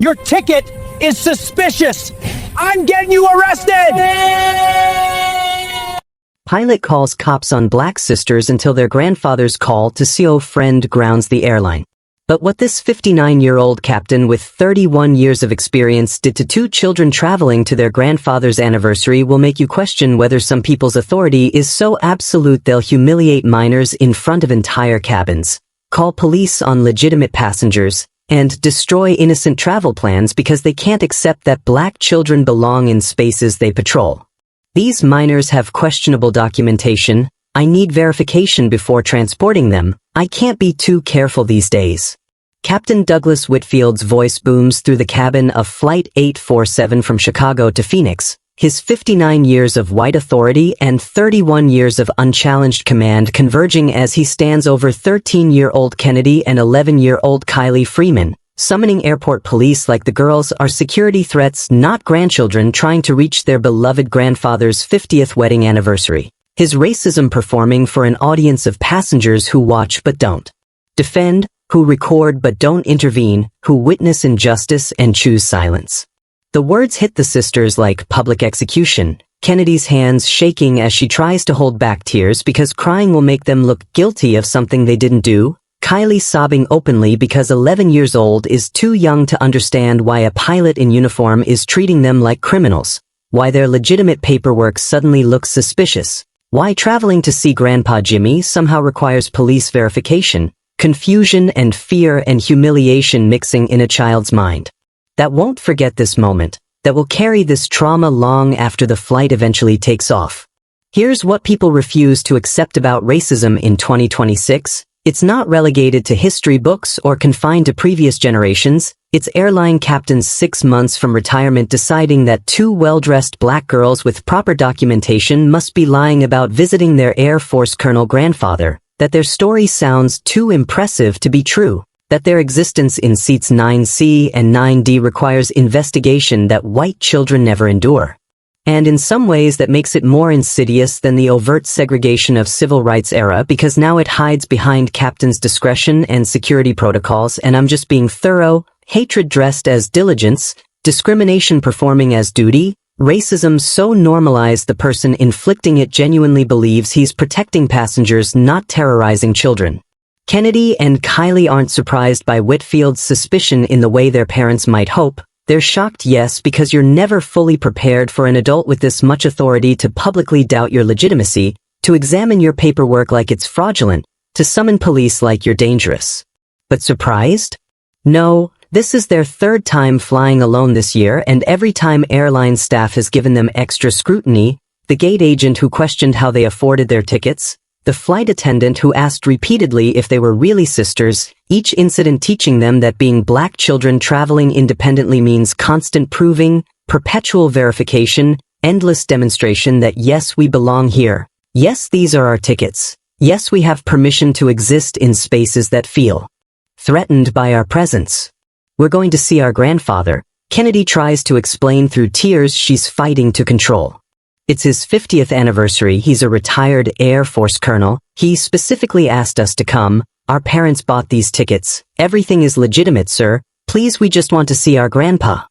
Your ticket is suspicious. I'm getting you arrested! Pilot calls cops on black sisters until their grandfather's call to CO friend grounds the airline. But what this 59-year-old captain with 31 years of experience did to two children traveling to their grandfather's anniversary will make you question whether some people's authority is so absolute they'll humiliate minors in front of entire cabins, call police on legitimate passengers, and destroy innocent travel plans because they can't accept that black children belong in spaces they patrol. These minors have questionable documentation. I need verification before transporting them. I can't be too careful these days. Captain Douglas Whitfield's voice booms through the cabin of Flight 847 from Chicago to Phoenix. His 59 years of white authority and 31 years of unchallenged command converging as he stands over 13-year-old Kennedy and 11-year-old Kylie Freeman, summoning airport police like the girls are security threats, not grandchildren trying to reach their beloved grandfather's 50th wedding anniversary. His racism performing for an audience of passengers who watch but don't defend, who record but don't intervene, who witness injustice and choose silence. The words hit the sisters like public execution, Kennedy's hands shaking as she tries to hold back tears because crying will make them look guilty of something they didn't do, Kylie sobbing openly because 11 years old is too young to understand why a pilot in uniform is treating them like criminals, why their legitimate paperwork suddenly looks suspicious, why traveling to see Grandpa Jimmy somehow requires police verification, confusion and fear and humiliation mixing in a child's mind. That won't forget this moment, that will carry this trauma long after the flight eventually takes off. Here's what people refuse to accept about racism in 2026. It's not relegated to history books or confined to previous generations. It's airline captains 6 months from retirement deciding that two well-dressed black girls with proper documentation must be lying about visiting their Air Force colonel grandfather, that their story sounds too impressive to be true, that their existence in seats 9C and 9D requires investigation that white children never endure. And in some ways that makes it more insidious than the overt segregation of civil rights era because now it hides behind captain's discretion and security protocols and I'm just being thorough, hatred dressed as diligence, discrimination performing as duty, racism so normalized the person inflicting it genuinely believes he's protecting passengers, not terrorizing children. Kennedy and Kylie aren't surprised by Whitfield's suspicion in the way their parents might hope. They're shocked, yes, because you're never fully prepared for an adult with this much authority to publicly doubt your legitimacy, to examine your paperwork like it's fraudulent, to summon police like you're dangerous. But surprised? No, this is their third time flying alone this year, and every time airline staff has given them extra scrutiny, the gate agent who questioned how they afforded their tickets, the flight attendant who asked repeatedly if they were really sisters, each incident teaching them that being black children traveling independently means constant proving, perpetual verification, endless demonstration that yes, we belong here. Yes, these are our tickets. Yes, we have permission to exist in spaces that feel threatened by our presence. We're going to see our grandfather, Kennedy tries to explain through tears she's fighting to control. It's his 50th anniversary, he's a retired Air Force colonel, he specifically asked us to come, our parents bought these tickets, everything is legitimate, sir, please we just want to see our grandpa.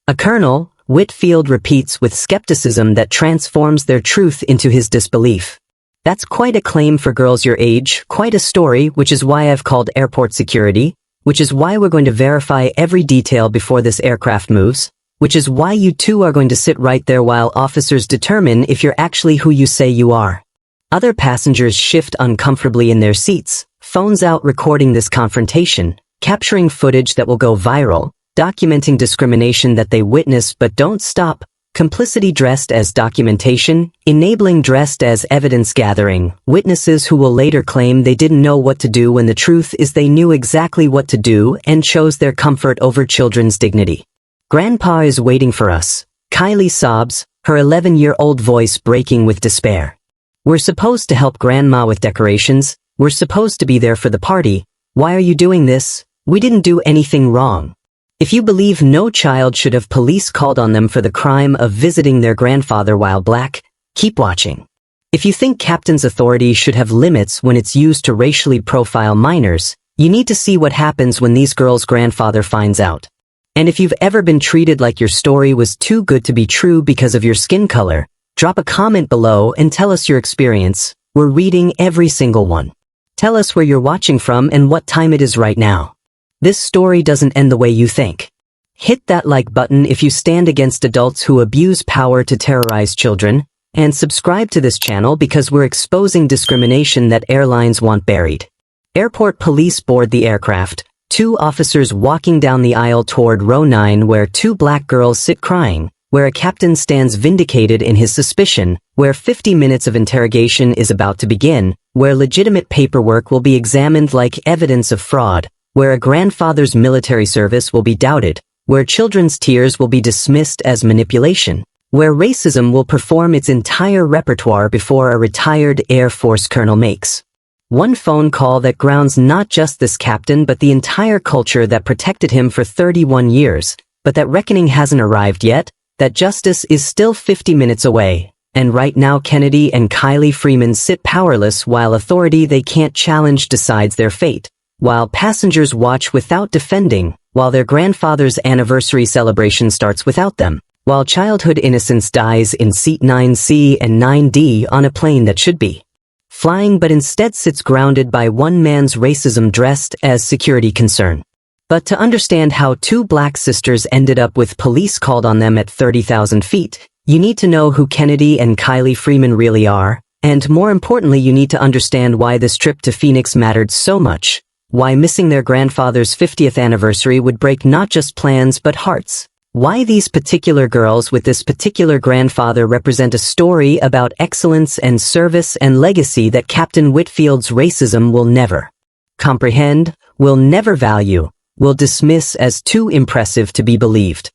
A colonel, Whitfield repeats with skepticism that transforms their truth into his disbelief. That's quite a claim for girls your age, quite a story, which is why I've called airport security, which is why we're going to verify every detail before this aircraft moves, which is why you two are going to sit right there while officers determine if you're actually who you say you are. Other passengers shift uncomfortably in their seats, phones out recording this confrontation, capturing footage that will go viral, documenting discrimination that they witness but don't stop, complicity dressed as documentation, enabling dressed as evidence gathering, witnesses who will later claim they didn't know what to do when the truth is they knew exactly what to do and chose their comfort over children's dignity. Grandpa is waiting for us. Kylie sobs, her 11-year-old voice breaking with despair. We're supposed to help Grandma with decorations. We're supposed to be there for the party. Why are you doing this? We didn't do anything wrong. If you believe no child should have police called on them for the crime of visiting their grandfather while black, keep watching. If you think captain's authority should have limits when it's used to racially profile minors, you need to see what happens when these girls' grandfather finds out. And if you've ever been treated like your story was too good to be true because of your skin color, drop a comment below and tell us your experience. We're reading every single one. Tell us where you're watching from and what time it is right now. This story doesn't end the way you think. Hit that like button if you stand against adults who abuse power to terrorize children, and subscribe to this channel because we're exposing discrimination that airlines want buried. Airport police board the aircraft, 2 officers walking down the aisle toward row 9 where 2 black girls sit crying, where a captain stands vindicated in his suspicion, where 50 minutes of interrogation is about to begin, where legitimate paperwork will be examined like evidence of fraud, where a grandfather's military service will be doubted, where children's tears will be dismissed as manipulation, where racism will perform its entire repertoire before a retired Air Force colonel makes one phone call that grounds not just this captain but the entire culture that protected him for 31 years, but that reckoning hasn't arrived yet, that justice is still 50 minutes away, and right now Kennedy and Kylie Freeman sit powerless while authority they can't challenge decides their fate, while passengers watch without defending, while their grandfather's anniversary celebration starts without them, while childhood innocence dies in seat 9C and 9D on a plane that should be flying but instead sits grounded by one man's racism dressed as security concern. But to understand how 2 black sisters ended up with police called on them at 30,000 feet, you need to know who Kennedy and Kylie Freeman really are, and more importantly you need to understand why this trip to Phoenix mattered so much. Why missing their grandfather's 50th anniversary would break not just plans but hearts. Why these particular girls with this particular grandfather represent a story about excellence and service and legacy that Captain Whitfield's racism will never comprehend, will never value, will dismiss as too impressive to be believed.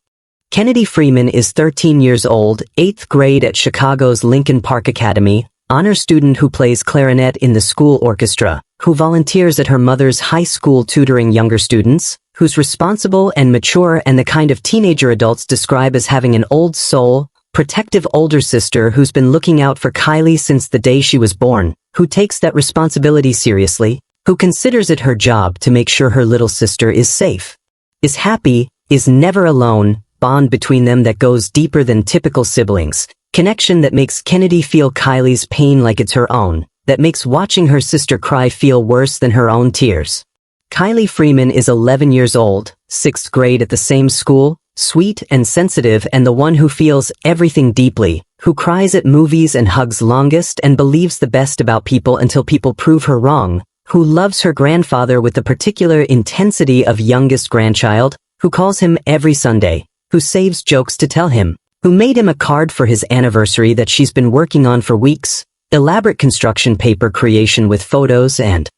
Kennedy Freeman is 13 years old, 8th grade at Chicago's Lincoln Park Academy, honor student who plays clarinet in the school orchestra, who volunteers at her mother's high school tutoring younger students, who's responsible and mature and the kind of teenager adults describe as having an old soul, protective older sister who's been looking out for Kylie since the day she was born, who takes that responsibility seriously, who considers it her job to make sure her little sister is safe, is happy, is never alone, bond between them that goes deeper than typical siblings, connection that makes Kennedy feel Kylie's pain like it's her own, that makes watching her sister cry feel worse than her own tears. Kylie Freeman is 11 years old, 6th grade at the same school, sweet and sensitive and the one who feels everything deeply, who cries at movies and hugs longest and believes the best about people until people prove her wrong, who loves her grandfather with the particular intensity of youngest grandchild, who calls him every Sunday, who saves jokes to tell him, who made him a card for his anniversary that she's been working on for weeks, elaborate construction paper creation with photos and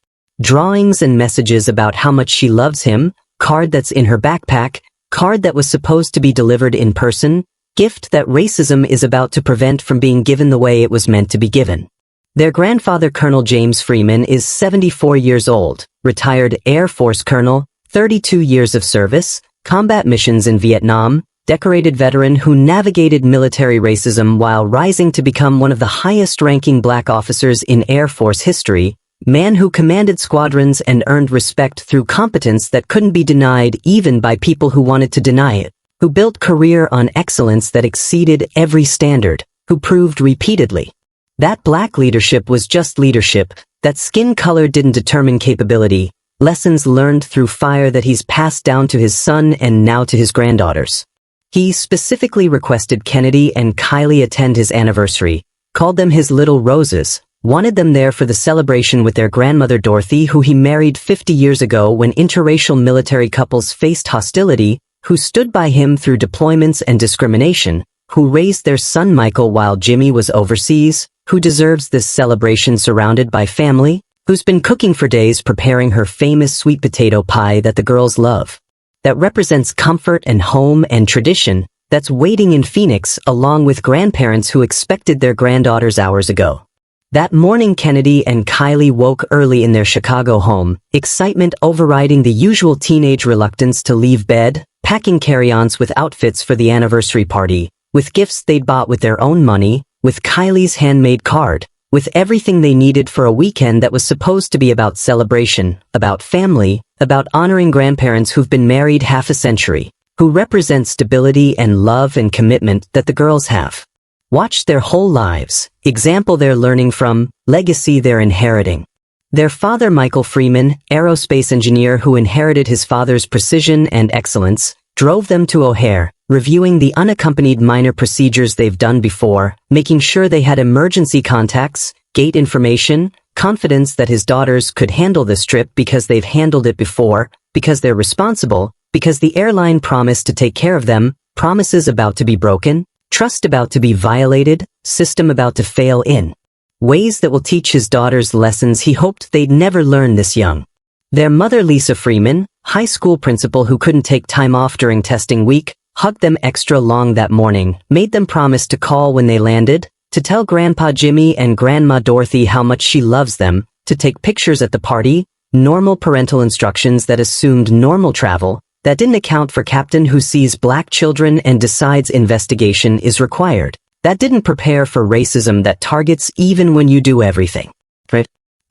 drawings and messages about how much she loves him, card that's in her backpack, card that was supposed to be delivered in person, gift that racism is about to prevent from being given the way it was meant to be given. Their grandfather Colonel James Freeman is 74 years old, retired Air Force colonel, 32 years of service, combat missions in Vietnam, decorated veteran who navigated military racism while rising to become one of the highest-ranking black officers in Air Force history, man who commanded squadrons and earned respect through competence that couldn't be denied even by people who wanted to deny it, who built career on excellence that exceeded every standard, who proved repeatedly that black leadership was just leadership, that skin color didn't determine capability, lessons learned through fire that he's passed down to his son and now to his granddaughters. He specifically requested Kennedy and Kylie attend his anniversary, called them his little roses, wanted them there for the celebration with their grandmother Dorothy, who he married 50 years ago when interracial military couples faced hostility, who stood by him through deployments and discrimination, who raised their son Michael while Jimmy was overseas, who deserves this celebration surrounded by family, who's been cooking for days preparing her famous sweet potato pie that the girls love, that represents comfort and home and tradition, that's waiting in Phoenix along with grandparents who expected their granddaughters hours ago. That morning Kennedy and Kylie woke early in their Chicago home, excitement overriding the usual teenage reluctance to leave bed, packing carry-ons with outfits for the anniversary party, with gifts they'd bought with their own money, with Kylie's handmade card, with everything they needed for a weekend that was supposed to be about celebration, about family, about honoring grandparents who've been married half a century, who represent stability and love and commitment that the girls have. Watch their whole lives, example they're learning from, legacy they're inheriting. Their father, Michael Freeman, aerospace engineer who inherited his father's precision and excellence, drove them to O'Hare, reviewing the unaccompanied minor procedures they've done before, making sure they had emergency contacts, gate information, confidence that his daughters could handle this trip because they've handled it before, because they're responsible, because the airline promised to take care of them, promises about to be broken, trust about to be violated, system about to fail in. Ways that will teach his daughters lessons he hoped they'd never learn this young. Their mother, Lisa Freeman, high school principal who couldn't take time off during testing week, hugged them extra long that morning, made them promise to call when they landed, to tell Grandpa Jimmy and Grandma Dorothy how much she loves them, to take pictures at the party, normal parental instructions that assumed normal travel, that didn't account for Captain who sees black children and decides investigation is required. That didn't prepare for racism that targets even when you do everything.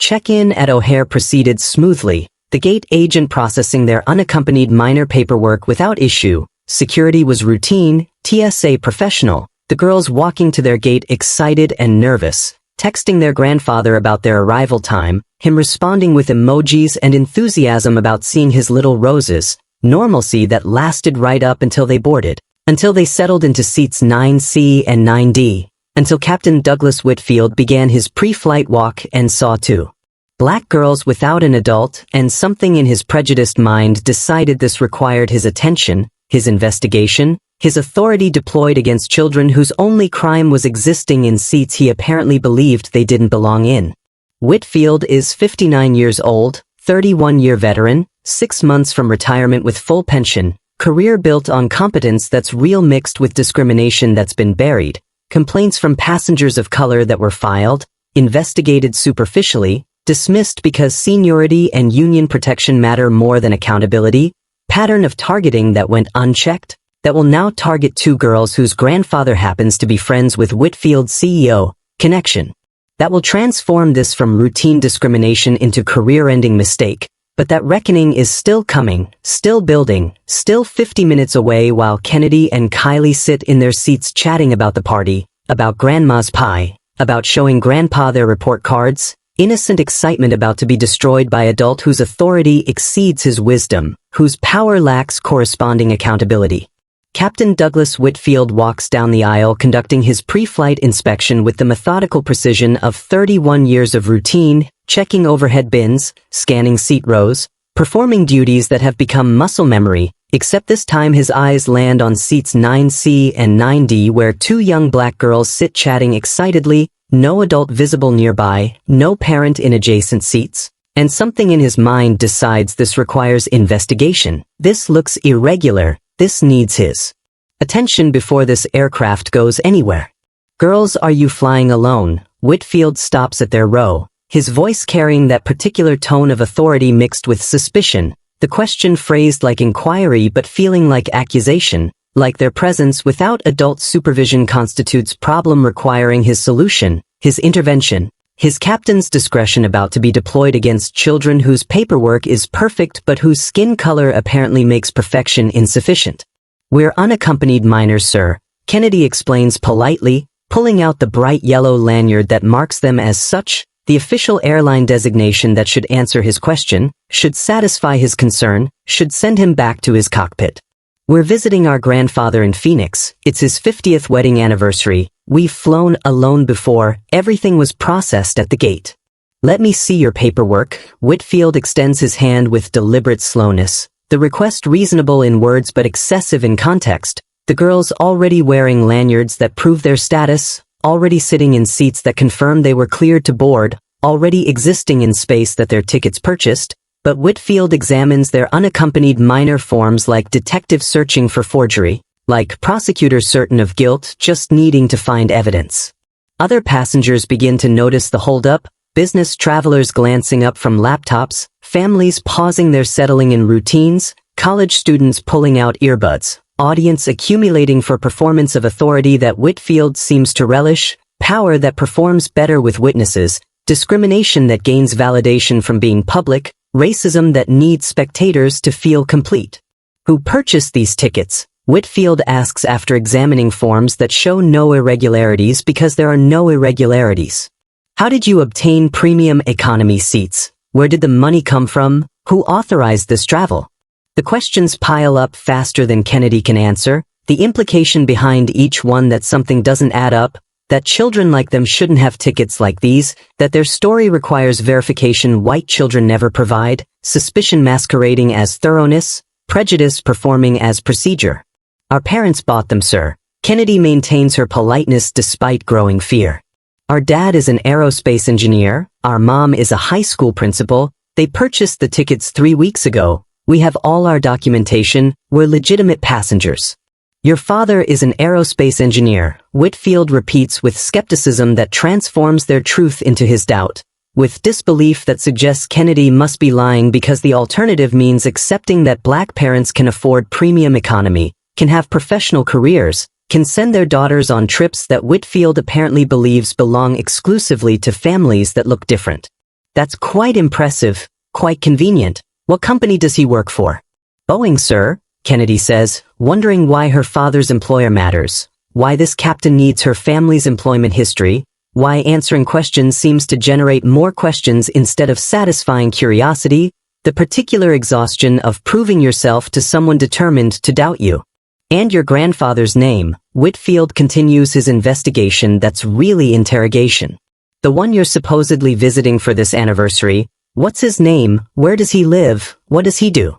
Check-in at O'Hare proceeded smoothly, the gate agent processing their unaccompanied minor paperwork without issue. Security was routine, TSA professional, the girls walking to their gate excited and nervous, texting their grandfather about their arrival time, him responding with emojis and enthusiasm about seeing his little roses, normalcy that lasted right up until they boarded, until they settled into seats 9C and 9D, until Captain Douglas Whitfield began his pre-flight walk and saw two black girls without an adult, and something in his prejudiced mind decided this required his attention, his investigation, his authority deployed against children whose only crime was existing in seats he apparently believed they didn't belong in. Whitfield is 59 years old, 31-year veteran, 6 months from retirement with full pension, career built on competence that's real mixed with discrimination that's been buried, complaints from passengers of color that were filed, investigated superficially, dismissed because seniority and union protection matter more than accountability, pattern of targeting that went unchecked, that will now target two girls whose grandfather happens to be friends with Whitfield's CEO, connection. That will transform this from routine discrimination into career-ending mistake, but that reckoning is still coming, still building, still 50 minutes away while Kennedy and Kylie sit in their seats chatting about the party, about Grandma's pie, about showing Grandpa their report cards, innocent excitement about to be destroyed by adult whose authority exceeds his wisdom, whose power lacks corresponding accountability. Captain Douglas Whitfield walks down the aisle conducting his pre-flight inspection with the methodical precision of 31 years of routine, checking overhead bins, scanning seat rows, performing duties that have become muscle memory, except this time his eyes land on seats 9C and 9D where two young black girls sit chatting excitedly, no adult visible nearby, no parent in adjacent seats, and something in his mind decides this requires investigation. This looks irregular. This needs his attention before this aircraft goes anywhere. Girls, are you flying alone? Whitfield stops at their row, his voice carrying that particular tone of authority mixed with suspicion, the question phrased like inquiry but feeling like accusation, like their presence without adult supervision constitutes problem requiring his solution, his intervention, his captain's discretion about to be deployed against children whose paperwork is perfect but whose skin color apparently makes perfection insufficient. We're unaccompanied minors, sir, Kennedy explains politely, pulling out the bright yellow lanyard that marks them as such, the official airline designation that should answer his question, should satisfy his concern, should send him back to his cockpit. We're visiting our grandfather in Phoenix, it's his 50th wedding anniversary, we've flown alone before, everything was processed at the gate. Let me see your paperwork. Whitfield extends his hand with deliberate slowness, the request reasonable in words but excessive in context, the girls already wearing lanyards that prove their status, already sitting in seats that confirm they were cleared to board, already existing in space that their tickets purchased, but Whitfield examines their unaccompanied minor forms like detective searching for forgery, like prosecutors certain of guilt just needing to find evidence. Other passengers begin to notice the holdup, business travelers glancing up from laptops, families pausing their settling in routines, college students pulling out earbuds, audience accumulating for performance of authority that Whitfield seems to relish, power that performs better with witnesses, discrimination that gains validation from being public, racism that needs spectators to feel complete. Who purchased these tickets? Whitfield asks after examining forms that show no irregularities because there are no irregularities. How did you obtain premium economy seats? Where did the money come from? Who authorized this travel? The questions pile up faster than Kennedy can answer, the implication behind each one that something doesn't add up, that children like them shouldn't have tickets like these, that their story requires verification white children never provide, suspicion masquerading as thoroughness, prejudice performing as procedure. Our parents bought them, sir. Kennedy maintains her politeness despite growing fear. Our dad is an aerospace engineer, our mom is a high school principal, they purchased the tickets 3 weeks ago, we have all our documentation, we're legitimate passengers. Your father is an aerospace engineer, Whitfield repeats with skepticism that transforms their truth into his doubt, with disbelief that suggests Kennedy must be lying because the alternative means accepting that black parents can afford premium economy, can have professional careers, can send their daughters on trips that Whitfield apparently believes belong exclusively to families that look different. That's quite impressive, quite convenient. What company does he work for? Boeing, sir, Kennedy says, wondering why her father's employer matters, why this captain needs her family's employment history, why answering questions seems to generate more questions instead of satisfying curiosity, the particular exhaustion of proving yourself to someone determined to doubt you. And your grandfather's name, Whitfield continues his investigation that's really interrogation. The one you're supposedly visiting for this anniversary, what's his name, where does he live, what does he do?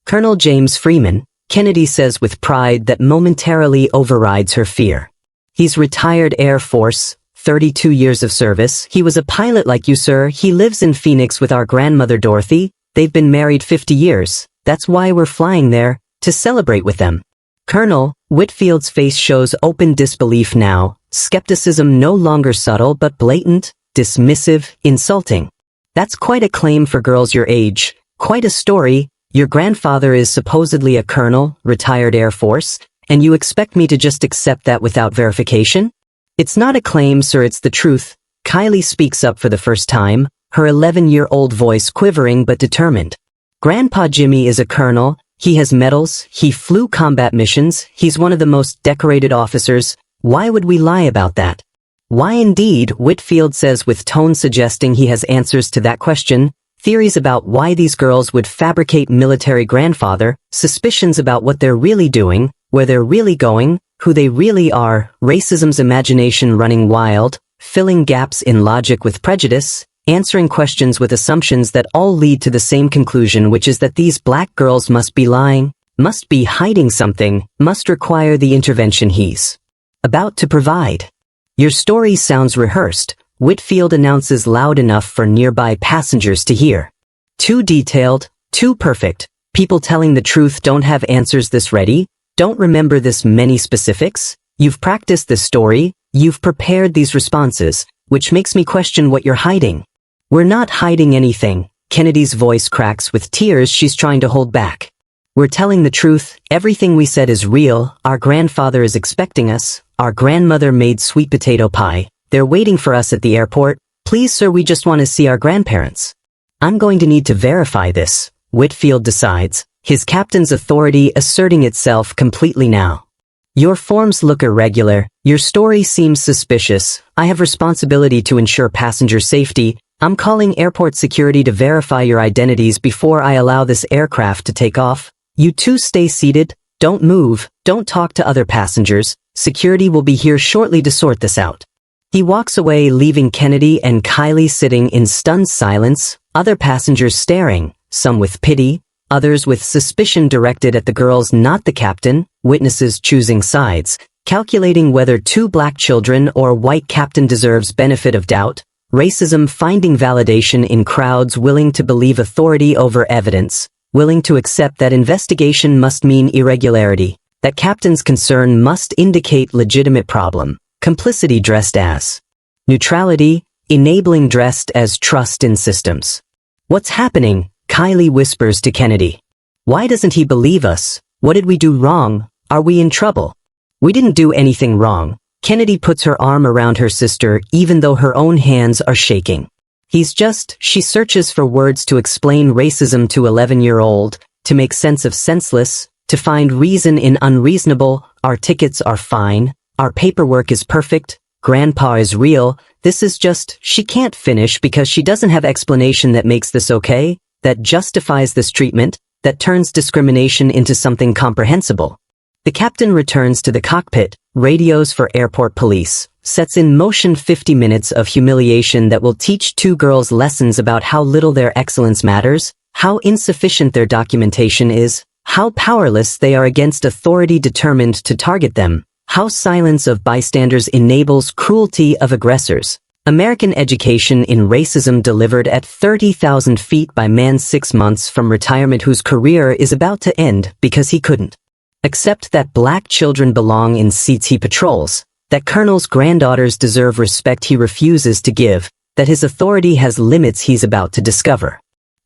Colonel James Freeman, Kennedy says with pride that momentarily overrides her fear. He's retired Air Force, 32 years of service, he was a pilot like you, sir, he lives in Phoenix with our grandmother Dorothy, they've been married 50 years, that's why we're flying there, to celebrate with them. Colonel, Whitfield's face shows open disbelief now, skepticism no longer subtle but blatant, dismissive, insulting. That's quite a claim for girls your age, quite a story. Your grandfather is supposedly a colonel, retired Air Force, and you expect me to just accept that without verification? It's not a claim, sir, it's the truth. Kylie speaks up for the first time, her 11-year-old voice quivering but determined. Grandpa Jimmy is a colonel. He has medals, he flew combat missions, he's one of the most decorated officers. Why would we lie about that? Why indeed, Whitfield says with tone suggesting he has answers to that question, theories about why these girls would fabricate military grandfather, suspicions about what they're really doing, where they're really going, who they really are, racism's imagination running wild, filling gaps in logic with prejudice, answering questions with assumptions that all lead to the same conclusion, which is that these black girls must be lying, must be hiding something, must require the intervention he's about to provide. Your story sounds rehearsed, Whitfield announces loud enough for nearby passengers to hear. Too detailed, too perfect, people telling the truth don't have answers this ready, don't remember this many specifics, you've practiced this story, you've prepared these responses, which makes me question what you're hiding. We're not hiding anything, Kennedy's voice cracks with tears she's trying to hold back. We're telling the truth, everything we said is real, our grandfather is expecting us, our grandmother made sweet potato pie, they're waiting for us at the airport, please sir we just want to see our grandparents. I'm going to need to verify this, Whitfield decides, his captain's authority asserting itself completely now. Your forms look irregular, your story seems suspicious, I have responsibility to ensure passenger safety, I'm calling airport security to verify your identities before I allow this aircraft to take off. You two stay seated, don't move, don't talk to other passengers, security will be here shortly to sort this out. He walks away leaving Kennedy and Kylie sitting in stunned silence, other passengers staring, some with pity, others with suspicion directed at the girls not the captain, witnesses choosing sides, calculating whether two black children or white captain deserves benefit of doubt. Racism finding validation in crowds willing to believe authority over evidence, willing to accept that investigation must mean irregularity, that captain's concern must indicate legitimate problem, complicity dressed as neutrality, enabling dressed as trust in systems. What's happening? Kylie whispers to Kennedy. Why doesn't he believe us? What did we do wrong? Are we in trouble? We didn't do anything wrong. Kennedy puts her arm around her sister even though her own hands are shaking. She searches for words to explain racism to 11-year-old, to make sense of senseless, to find reason in unreasonable. Our tickets are fine. Our paperwork is perfect. Grandpa is real. This is just, she can't finish because she doesn't have explanation that makes this okay, that justifies this treatment, that turns discrimination into something comprehensible. The captain returns to the cockpit, radios for airport police, sets in motion 50 minutes of humiliation that will teach two girls lessons about how little their excellence matters, how insufficient their documentation is, how powerless they are against authority determined to target them, how silence of bystanders enables cruelty of aggressors. American education in racism delivered at 30,000 feet by man 6 months from retirement whose career is about to end because he couldn't accept that black children belong in seats he patrols, that colonels' granddaughters deserve respect he refuses to give, that his authority has limits he's about to discover.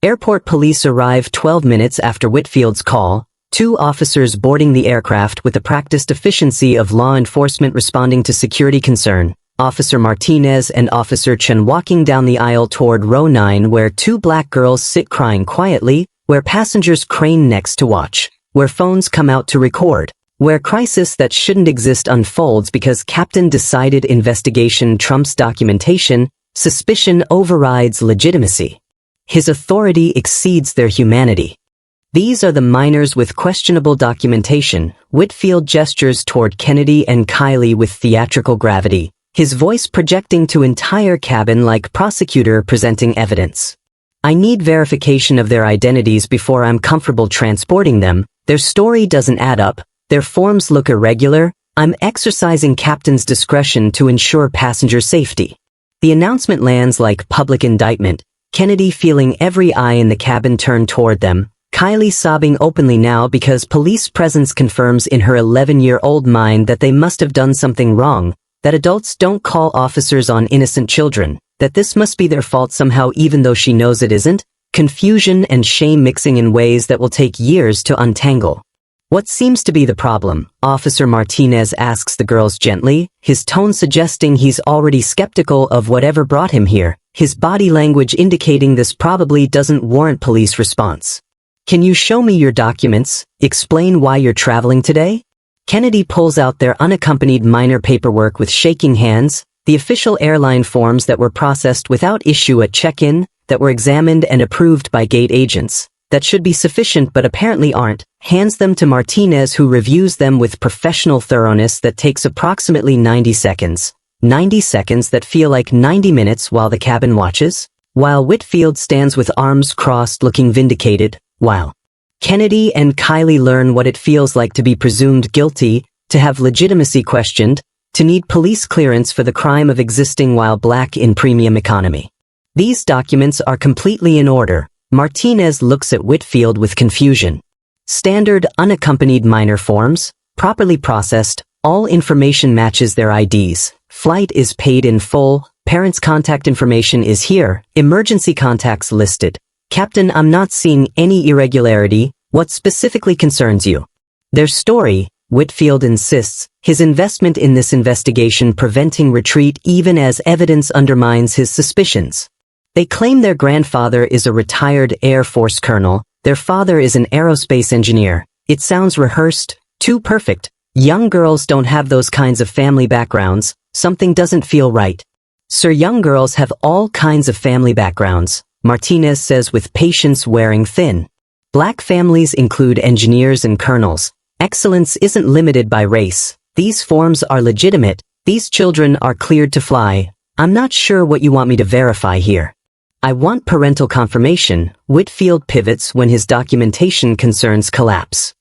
Airport police arrive 12 minutes after Whitfield's call, 2 officers boarding the aircraft with the practiced efficiency of law enforcement responding to security concern, Officer Martinez and Officer Chen walking down the aisle toward row 9 where 2 black girls sit crying quietly, where passengers crane necks to watch, where phones come out to record, where crisis that shouldn't exist unfolds because captain decided investigation trumps documentation, suspicion overrides legitimacy. His authority exceeds their humanity. These are the minors with questionable documentation. Whitfield gestures toward Kennedy and Kylie with theatrical gravity, his voice projecting to entire cabin like prosecutor presenting evidence. I need verification of their identities before I'm comfortable transporting them. Their story doesn't add up. Their forms look irregular. I'm exercising captain's discretion to ensure passenger safety. The announcement lands like public indictment, Kennedy feeling every eye in the cabin turn toward them, Kylie sobbing openly now because police presence confirms in her 11-year-old mind that they must have done something wrong, that adults don't call officers on innocent children, that this must be their fault somehow even though she knows it isn't, confusion and shame mixing in ways that will take years to untangle. What seems to be the problem? Officer Martinez asks the girls gently, his tone suggesting he's already skeptical of whatever brought him here, his body language indicating this probably doesn't warrant police response. Can you show me your documents? Explain why you're traveling today? Kennedy pulls out their unaccompanied minor paperwork with shaking hands, the official airline forms that were processed without issue at check-in, that were examined and approved by gate agents, that should be sufficient but apparently aren't, hands them to Martinez who reviews them with professional thoroughness that takes approximately 90 seconds. 90 seconds that feel like 90 minutes while the cabin watches, while Whitfield stands with arms crossed looking vindicated, while Kennedy and Kylie learn what it feels like to be presumed guilty, to have legitimacy questioned, to need police clearance for the crime of existing while black in premium economy. These documents are completely in order. Martinez looks at Whitfield with confusion. Standard unaccompanied minor forms, properly processed, all information matches their IDs. Flight is paid in full, parents' contact information is here, emergency contacts listed. Captain, I'm not seeing any irregularity. What specifically concerns you? Their story, Whitfield insists, his investment in this investigation preventing retreat even as evidence undermines his suspicions. They claim their grandfather is a retired Air Force colonel, their father is an aerospace engineer. It sounds rehearsed, too perfect. Young girls don't have those kinds of family backgrounds. Something doesn't feel right. Sir, young girls have all kinds of family backgrounds, Martinez says with patience wearing thin. Black families include engineers and colonels. Excellence isn't limited by race. These forms are legitimate. These children are cleared to fly. I'm not sure what you want me to verify here. I want parental confirmation. Whitfield pivots when his documentation concerns collapse.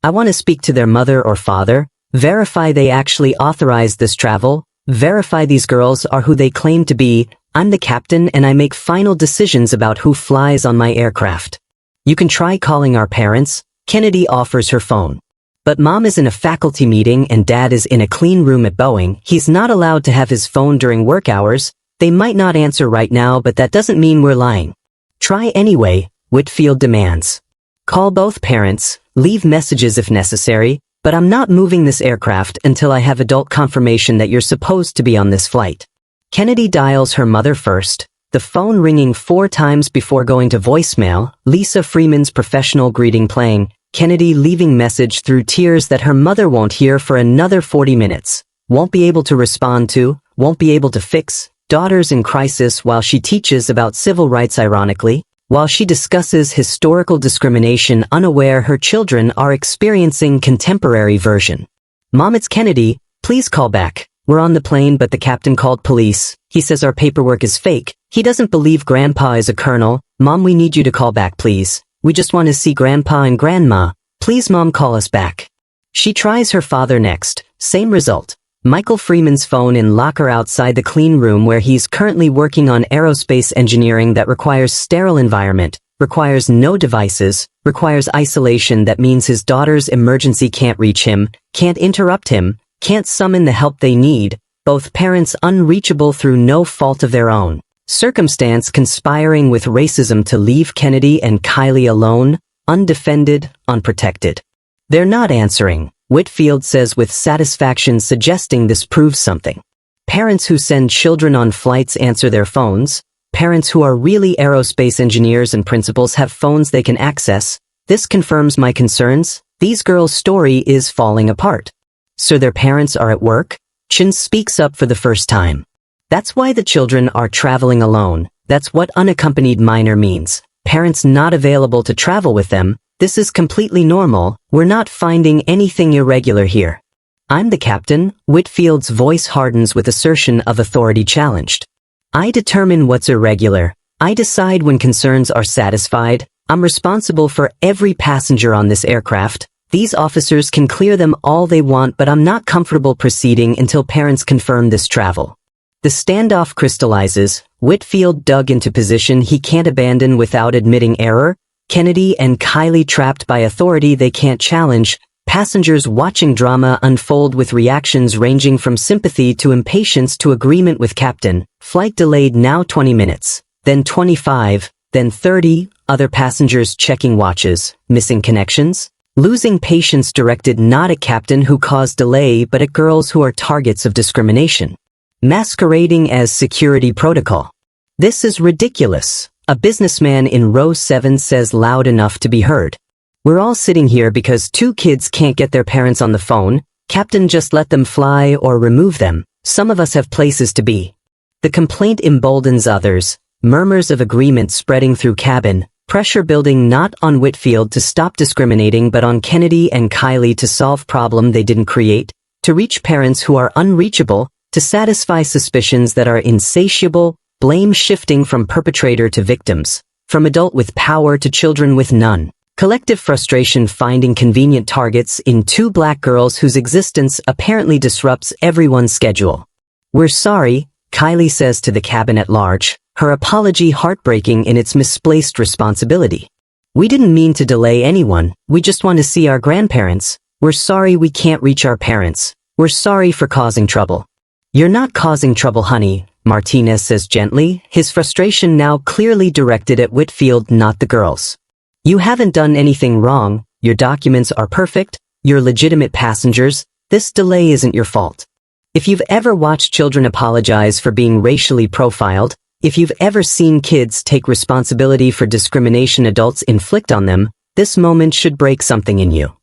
I want to speak to their mother or father, verify they actually authorized this travel, verify these girls are who they claim to be. I'm the captain and I make final decisions about who flies on my aircraft. You can try calling our parents. Kennedy offers her phone. But mom is in a faculty meeting and dad is in a clean room at Boeing. He's not allowed to have his phone during work hours. They might not answer right now, but that doesn't mean we're lying. Try anyway, Whitfield demands. Call both parents, leave messages if necessary, but I'm not moving this aircraft until I have adult confirmation that you're supposed to be on this flight. Kennedy dials her mother first, the phone ringing 4 times before going to voicemail, Lisa Freeman's professional greeting playing. Kennedy leaving message through tears that her mother won't hear for another 40 minutes. Won't be able to respond to, won't be able to fix. Daughters in crisis while she teaches about civil rights ironically. While she discusses historical discrimination unaware her children are experiencing contemporary version. Mom, it's Kennedy. Please call back. We're on the plane but the captain called police. He says our paperwork is fake. He doesn't believe Grandpa is a colonel. Mom, we need you to call back please. We just want to see Grandpa and Grandma. Please Mom, call us back. She tries her father next. Same result. Michael Freeman's phone in locker outside the clean room where he's currently working on aerospace engineering that requires sterile environment, requires no devices, requires isolation that means his daughter's emergency can't reach him, can't interrupt him, can't summon the help they need, both parents unreachable through no fault of their own. Circumstance conspiring with racism to leave Kennedy and Kylie alone, undefended, unprotected. They're not answering. Whitfield says with satisfaction suggesting this proves something. Parents who send children on flights answer their phones. Parents who are really aerospace engineers and principals have phones they can access. This confirms my concerns. These girls' story is falling apart. So their parents are at work? Chin speaks up for the first time. That's why the children are traveling alone. That's what unaccompanied minor means. Parents not available to travel with them. This is completely normal. We're not finding anything irregular here. I'm the captain. Whitfield's voice hardens with assertion of authority challenged. I determine what's irregular. I decide when concerns are satisfied. I'm responsible for every passenger on this aircraft. These officers can clear them all they want, but I'm not comfortable proceeding until parents confirm this travel. The standoff crystallizes. Whitfield dug into position he can't abandon without admitting error. Kennedy and Kylie trapped by authority they can't challenge. Passengers watching drama unfold with reactions ranging from sympathy to impatience to agreement with captain. Flight delayed now 20 minutes, then 25, then 30. Other passengers checking watches, missing connections. Losing patience directed not at captain who caused delay but at girls who are targets of discrimination. Masquerading as security protocol. This is ridiculous. A businessman in row 7 says loud enough to be heard. We're all sitting here because 2 kids can't get their parents on the phone. Captain, just let them fly or remove them. Some of us have places to be. The complaint emboldens others. Murmurs of agreement spreading through cabin. Pressure building not on Whitfield to stop discriminating but on Kennedy and Kylie to solve problem they didn't create. To reach parents who are unreachable. To satisfy suspicions that are insatiable. Blame shifting from perpetrator to victims, from adult with power to children with none. Collective frustration finding convenient targets in 2 black girls whose existence apparently disrupts everyone's schedule. We're sorry, Kylie says to the cabin at large, her apology heartbreaking in its misplaced responsibility. We didn't mean to delay anyone, we just want to see our grandparents. We're sorry we can't reach our parents. We're sorry for causing trouble. You're not causing trouble, honey. Martinez says gently, his frustration now clearly directed at Whitfield, not the girls. You haven't done anything wrong, your documents are perfect, you're legitimate passengers, this delay isn't your fault. If you've ever watched children apologize for being racially profiled, if you've ever seen kids take responsibility for discrimination adults inflict on them, this moment should break something in you.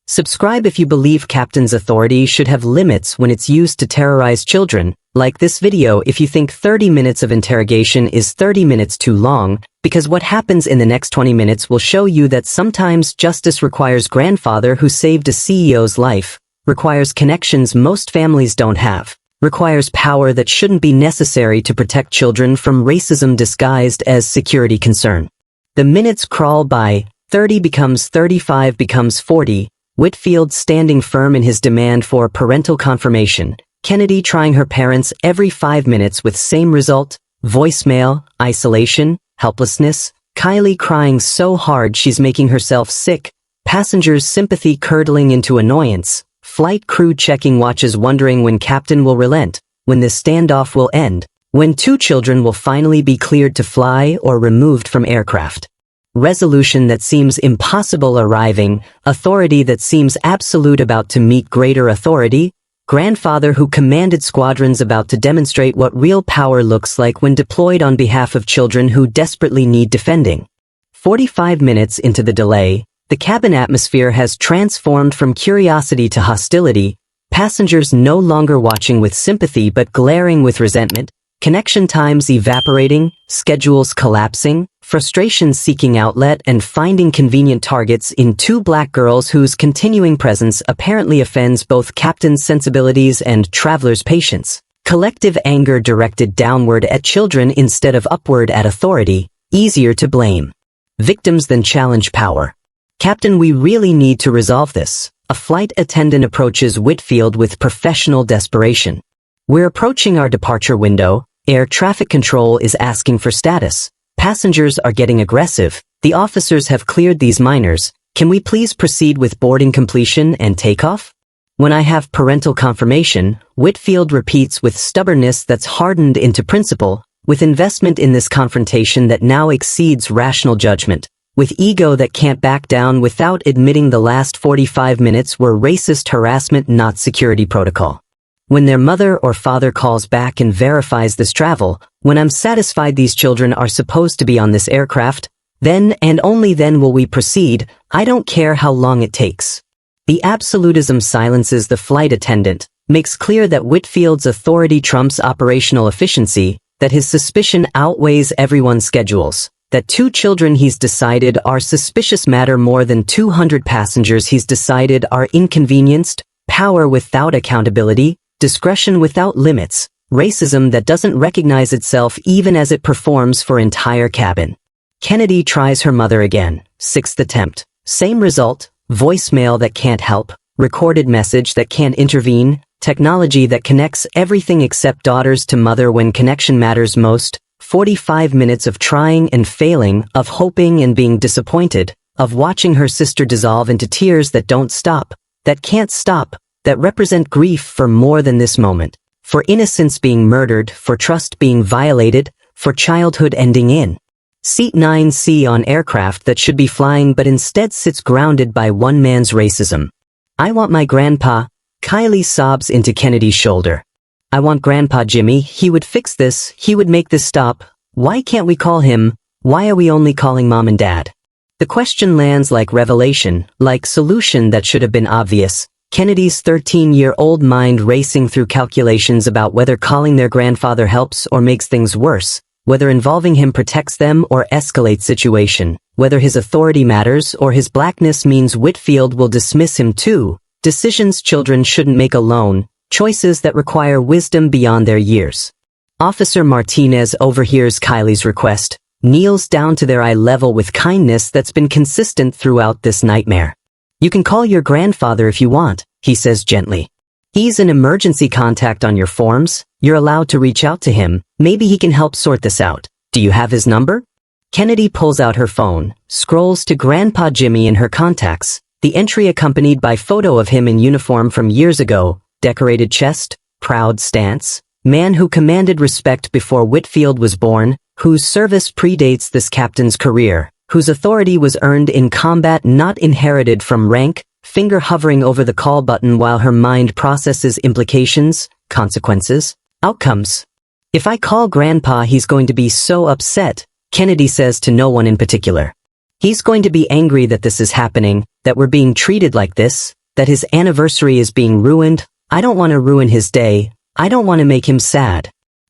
Subscribe if you believe Captain's authority should have limits when it's used to terrorize children. Like this video if you think 30 minutes of interrogation is 30 minutes too long, because what happens in the next 20 minutes will show you that sometimes justice requires grandfather who saved a CEO's life, requires connections most families don't have, requires power that shouldn't be necessary to protect children from racism disguised as security concern. The minutes crawl by, 30 becomes 35 becomes 40, Whitfield standing firm in his demand for parental confirmation. Kennedy trying her parents every 5 minutes with same result, voicemail, isolation, helplessness, Kylie crying so hard she's making herself sick, passengers' sympathy curdling into annoyance, flight crew checking watches wondering when captain will relent, when this standoff will end, when 2 children will finally be cleared to fly or removed from aircraft. Resolution that seems impossible arriving, authority that seems absolute about to meet greater authority, grandfather who commanded squadrons about to demonstrate what real power looks like when deployed on behalf of children who desperately need defending. 45 minutes into the delay, The cabin atmosphere has transformed from curiosity to hostility, passengers no longer watching with sympathy but glaring with resentment, connection times evaporating, schedules collapsing, frustration seeking outlet and finding convenient targets in two black girls whose continuing presence apparently offends both captain's sensibilities and traveler's patience. Collective anger directed downward at children instead of upward at authority, easier to blame. Victims than challenge power. Captain, we really need to resolve this. A flight attendant approaches Whitfield with professional desperation. We're approaching our departure window. Air traffic control is asking for status. Passengers are getting aggressive. The officers have cleared these minors. Can we please proceed with boarding completion and takeoff? When I have parental confirmation, Whitfield repeats with stubbornness that's hardened into principle, with investment in this confrontation that now exceeds rational judgment, with ego that can't back down without admitting the last 45 minutes were racist harassment, not security protocol. When their mother or father calls back and verifies this travel, when I'm satisfied these children are supposed to be on this aircraft, then and only then will we proceed. I don't care how long it takes. The absolutism silences the flight attendant, makes clear that Whitfield's authority trumps operational efficiency, that his suspicion outweighs everyone's schedules, that two children he's decided are suspicious matter more than 200 passengers he's decided are inconvenienced, power without accountability, discretion without limits, racism that doesn't recognize itself even as it performs for entire cabin. Kennedy tries her mother again, 6th attempt. Same result, voicemail that can't help, recorded message that can't intervene, technology that connects everything except daughters to mother when connection matters most, 45 minutes of trying and failing, of hoping and being disappointed, of watching her sister dissolve into tears that don't stop, that can't stop, that represent grief for more than this moment, for innocence being murdered, for trust being violated, for childhood ending in. Seat 9C on aircraft that should be flying but instead sits grounded by one man's racism. I want my grandpa. Kylie sobs into Kennedy's shoulder. I want Grandpa Jimmy. He would fix this. He would make this stop. Why can't we call him? Why are we only calling Mom and Dad? The question lands like revelation, like solution that should have been obvious. Kennedy's 13-year-old mind racing through calculations about whether calling their grandfather helps or makes things worse, whether involving him protects them or escalates situation, whether his authority matters or his blackness means Whitfield will dismiss him too. Decisions children shouldn't make alone, choices that require wisdom beyond their years. Officer Martinez overhears Kylie's request, kneels down to their eye level with kindness that's been consistent throughout this nightmare. You can call your grandfather if you want, he says gently. He's an emergency contact on your forms. You're allowed to reach out to him. Maybe he can help sort this out. Do you have his number? Kennedy pulls out her phone, scrolls to Grandpa Jimmy in her contacts, the entry accompanied by photo of him in uniform from years ago, decorated chest, proud stance, man who commanded respect before Whitfield was born, whose service predates this captain's career, whose authority was earned in combat not inherited from rank, finger hovering over the call button while her mind processes implications, consequences, outcomes. If I call Grandpa, he's going to be so upset, Kennedy says to no one in particular. He's going to be angry that this is happening, that we're being treated like this, that his anniversary is being ruined. I don't want to ruin his day. I don't want to make him sad.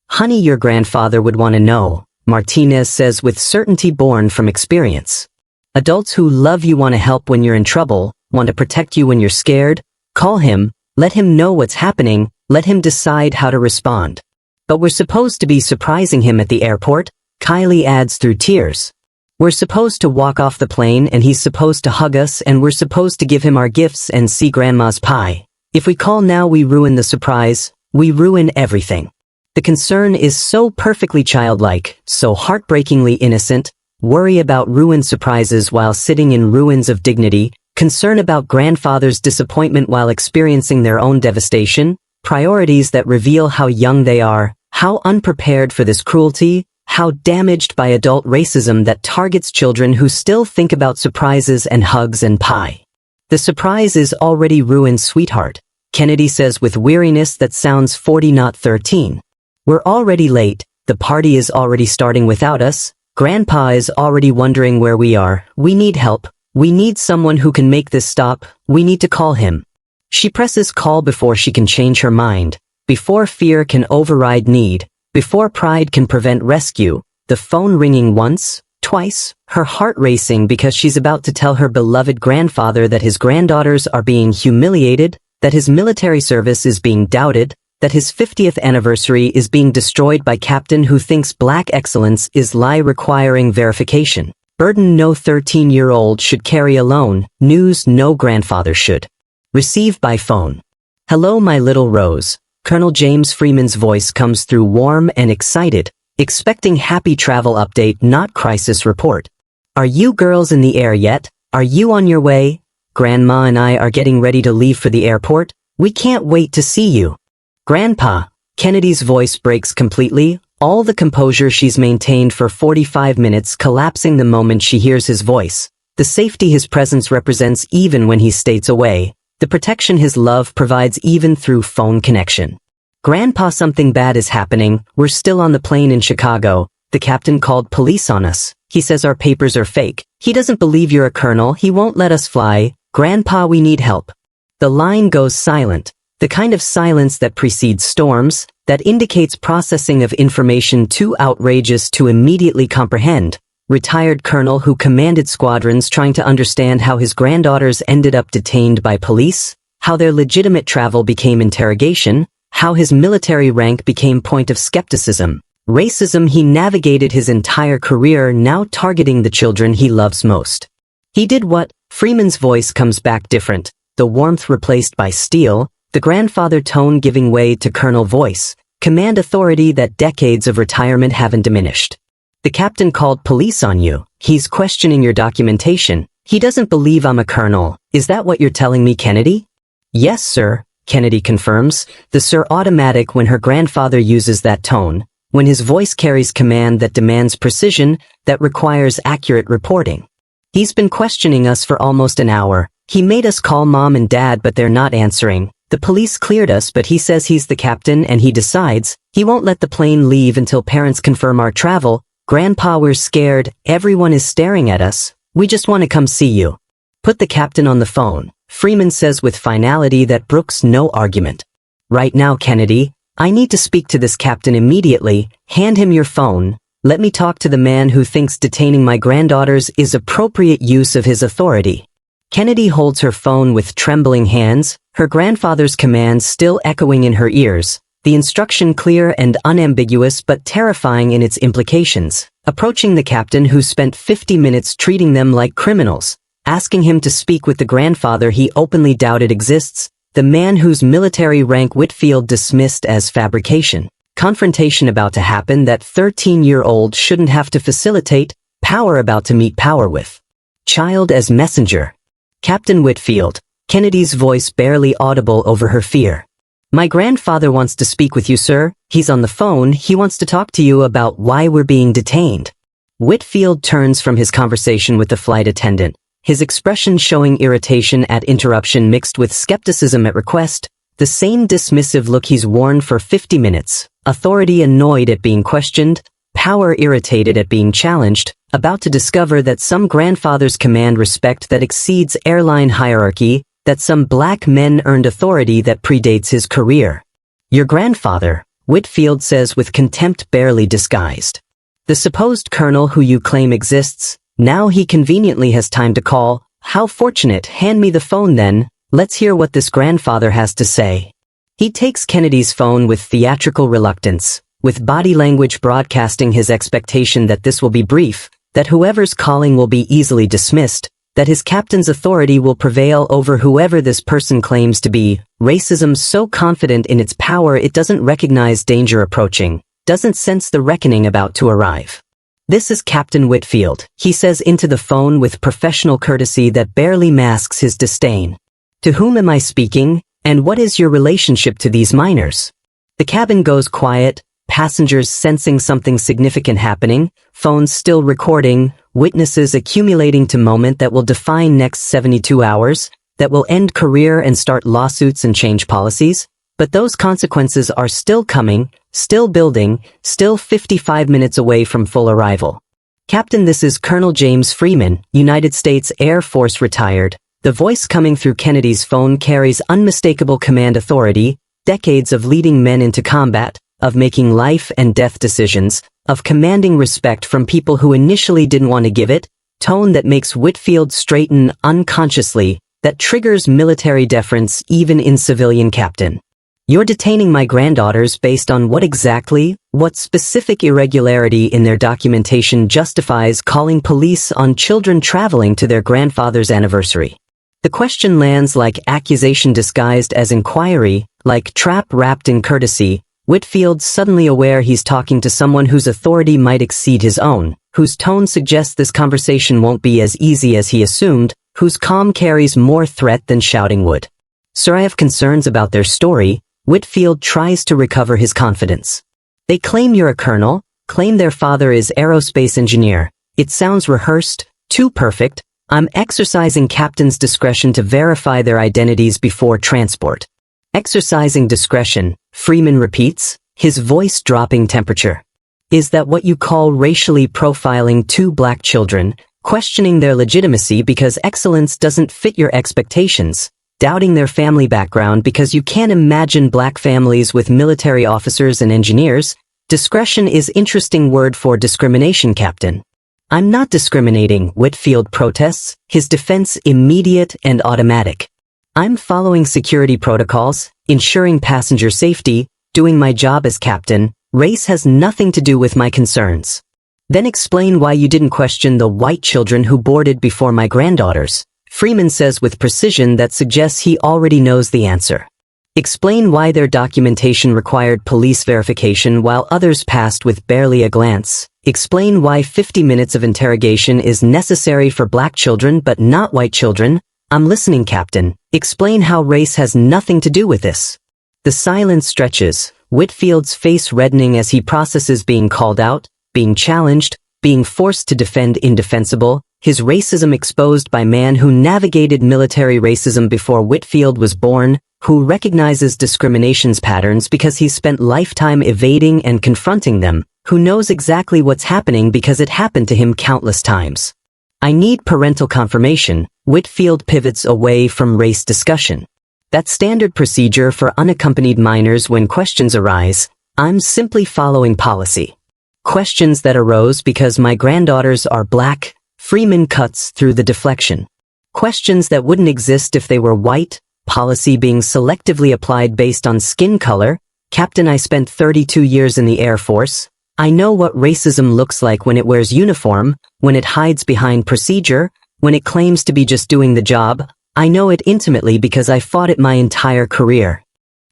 Honey, your grandfather would want to know, Martinez says with certainty born from experience. Adults who love you want to help when you're in trouble, want to protect you when you're scared. Call him, let him know what's happening, let him decide how to respond. But we're supposed to be surprising him at the airport, Kylie adds through tears. We're supposed to walk off the plane and he's supposed to hug us and we're supposed to give him our gifts and see Grandma's pie. If we call now, we ruin the surprise, we ruin everything. The concern is so perfectly childlike, so heartbreakingly innocent, worry about ruined surprises while sitting in ruins of dignity, concern about grandfather's disappointment while experiencing their own devastation, priorities that reveal how young they are, how unprepared for this cruelty, how damaged by adult racism that targets children who still think about surprises and hugs and pie. The surprise is already ruined, sweetheart, Kennedy says with weariness that sounds 40 not 13. We're already late, the party is already starting without us, Grandpa is already wondering where we are, we need help, We need someone who can make this stop. We need to call him. She presses call before she can change her mind, before fear can override need, before pride can prevent rescue. The phone ringing once, twice, her heart racing because she's about to tell her beloved grandfather that his granddaughters are being humiliated, that his military service is being doubted, that his 50th anniversary is being destroyed by captain who thinks black excellence is lie requiring verification. Burden no 13-year-old should carry alone, news no grandfather should. Receive by phone. Hello my little Rose. Colonel James Freeman's voice comes through warm and excited, expecting happy travel update not crisis report. Are you girls in the air yet? Are you on your way? Grandma and I are getting ready to leave for the airport. We can't wait to see you. Grandpa. Kennedy's voice breaks completely, all the composure she's maintained for 45 minutes collapsing the moment she hears his voice. The safety his presence represents even when he states away. The protection his love provides even through phone connection. Grandpa, something bad is happening. We're still on the plane in Chicago. The captain called police on us. He says our papers are fake. He doesn't believe you're a colonel. He won't let us fly. Grandpa, we need help. The line goes silent. The kind of silence that precedes storms, that indicates processing of information too outrageous to immediately comprehend. Retired colonel who commanded squadrons trying to understand how his granddaughters ended up detained by police, how their legitimate travel became interrogation, how his military rank became point of skepticism. Racism he navigated his entire career, now targeting the children he loves most. He did what? Freeman's voice comes back different, the warmth replaced by steel, the grandfather tone giving way to colonel voice, command authority that decades of retirement haven't diminished. The captain called police on you. He's questioning your documentation. He doesn't believe I'm a colonel. Is that what you're telling me, Kennedy? Yes, sir, Kennedy confirms, the sir automatic when her grandfather uses that tone, when his voice carries command that demands precision, that requires accurate reporting. He's been questioning us for almost an hour. He made us call mom and dad but they're not answering. The police cleared us but he says he's the captain and he decides he won't let the plane leave until parents confirm our travel. Grandpa, we're scared. Everyone is staring at us. We just want to come see you. Put the captain on the phone. Freeman says with finality that brooks no argument. Right now, Kennedy, I need to speak to this captain immediately. Hand him your phone. Let me talk to the man who thinks detaining my granddaughters is appropriate use of his authority. Kennedy holds her phone with trembling hands, her grandfather's commands still echoing in her ears, the instruction clear and unambiguous but terrifying in its implications. Approaching the captain who spent 50 minutes treating them like criminals, asking him to speak with the grandfather he openly doubted exists, the man whose military rank Whitfield dismissed as fabrication. Confrontation about to happen that 13-year-old shouldn't have to facilitate, power about to meet power with. Child as messenger. Captain Whitfield, Kennedy's voice barely audible over her fear. My grandfather wants to speak with you, sir. He's on the phone. He wants to talk to you about why we're being detained. Whitfield turns from his conversation with the flight attendant, his expression showing irritation at interruption mixed with skepticism at request, the same dismissive look he's worn for 50 minutes, authority annoyed at being questioned, power irritated at being challenged, about to discover that some grandfather's command respect that exceeds airline hierarchy, that some black men earned authority that predates his career. Your grandfather, Whitfield says with contempt barely disguised. The supposed colonel who you claim exists, now he conveniently has time to call. How fortunate, hand me the phone then, let's hear what this grandfather has to say. He takes Kennedy's phone with theatrical reluctance, with body language broadcasting his expectation that this will be brief, that whoever's calling will be easily dismissed, that his captain's authority will prevail over whoever this person claims to be. Racism so confident in its power it doesn't recognize danger approaching, doesn't sense the reckoning about to arrive. This is Captain Whitfield, he says into the phone with professional courtesy that barely masks his disdain. To whom am I speaking, and what is your relationship to these minors? The cabin goes quiet, passengers sensing something significant happening, phones still recording, witnesses accumulating to moment that will define next 72 hours, that will end career and start lawsuits and change policies. But those consequences are still coming, still building, still 55 minutes away from full arrival. Captain, this is Colonel James Freeman, United States Air Force retired. The voice coming through Kennedy's phone carries unmistakable command authority, decades of leading men into combat, of making life and death decisions, of commanding respect from people who initially didn't want to give it, tone that makes Whitfield straighten unconsciously, that triggers military deference even in civilian. Captain, you're detaining my granddaughters based on what exactly? What specific irregularity in their documentation justifies calling police on children traveling to their grandfather's anniversary? The question lands like accusation disguised as inquiry, like trap wrapped in courtesy. Whitfield's suddenly aware he's talking to someone whose authority might exceed his own, whose tone suggests this conversation won't be as easy as he assumed, whose calm carries more threat than shouting would. Sir, I have concerns about their story. Whitfield tries to recover his confidence. They claim you're a colonel, claim their father is aerospace engineer. It sounds rehearsed, too perfect. I'm exercising captain's discretion to verify their identities before transport. Exercising discretion, Freeman repeats, his voice dropping temperature. Is that what you call racially profiling two black children, questioning their legitimacy because excellence doesn't fit your expectations, doubting their family background because you can't imagine black families with military officers and engineers? Discretion is interesting word for discrimination, Captain. I'm not discriminating, Whitfield protests, his defense immediate and automatic. I'm following security protocols, ensuring passenger safety, doing my job as captain. Race has nothing to do with my concerns. Then explain why you didn't question the white children who boarded before my granddaughters. Freeman says with precision that suggests he already knows the answer. Explain why their documentation required police verification while others passed with barely a glance. Explain why 50 minutes of interrogation is necessary for black children but not white children. I'm listening, Captain. Explain how race has nothing to do with this. The silence stretches, Whitfield's face reddening as he processes being called out, being challenged, being forced to defend indefensible, his racism exposed by man who navigated military racism before Whitfield was born, who recognizes discrimination's patterns because he's spent lifetime evading and confronting them, who knows exactly what's happening because it happened to him countless times. I need parental confirmation. Whitfield pivots away from race discussion. That's standard procedure for unaccompanied minors when questions arise. I'm simply following policy. Questions that arose because my granddaughters are black. Freeman cuts through the deflection. Questions that wouldn't exist if they were white. Policy being selectively applied based on skin color. Captain, I spent 32 years in the Air Force. I know what racism looks like when it wears uniform, when it hides behind procedure, when it claims to be just doing the job. I know it intimately because I fought it my entire career.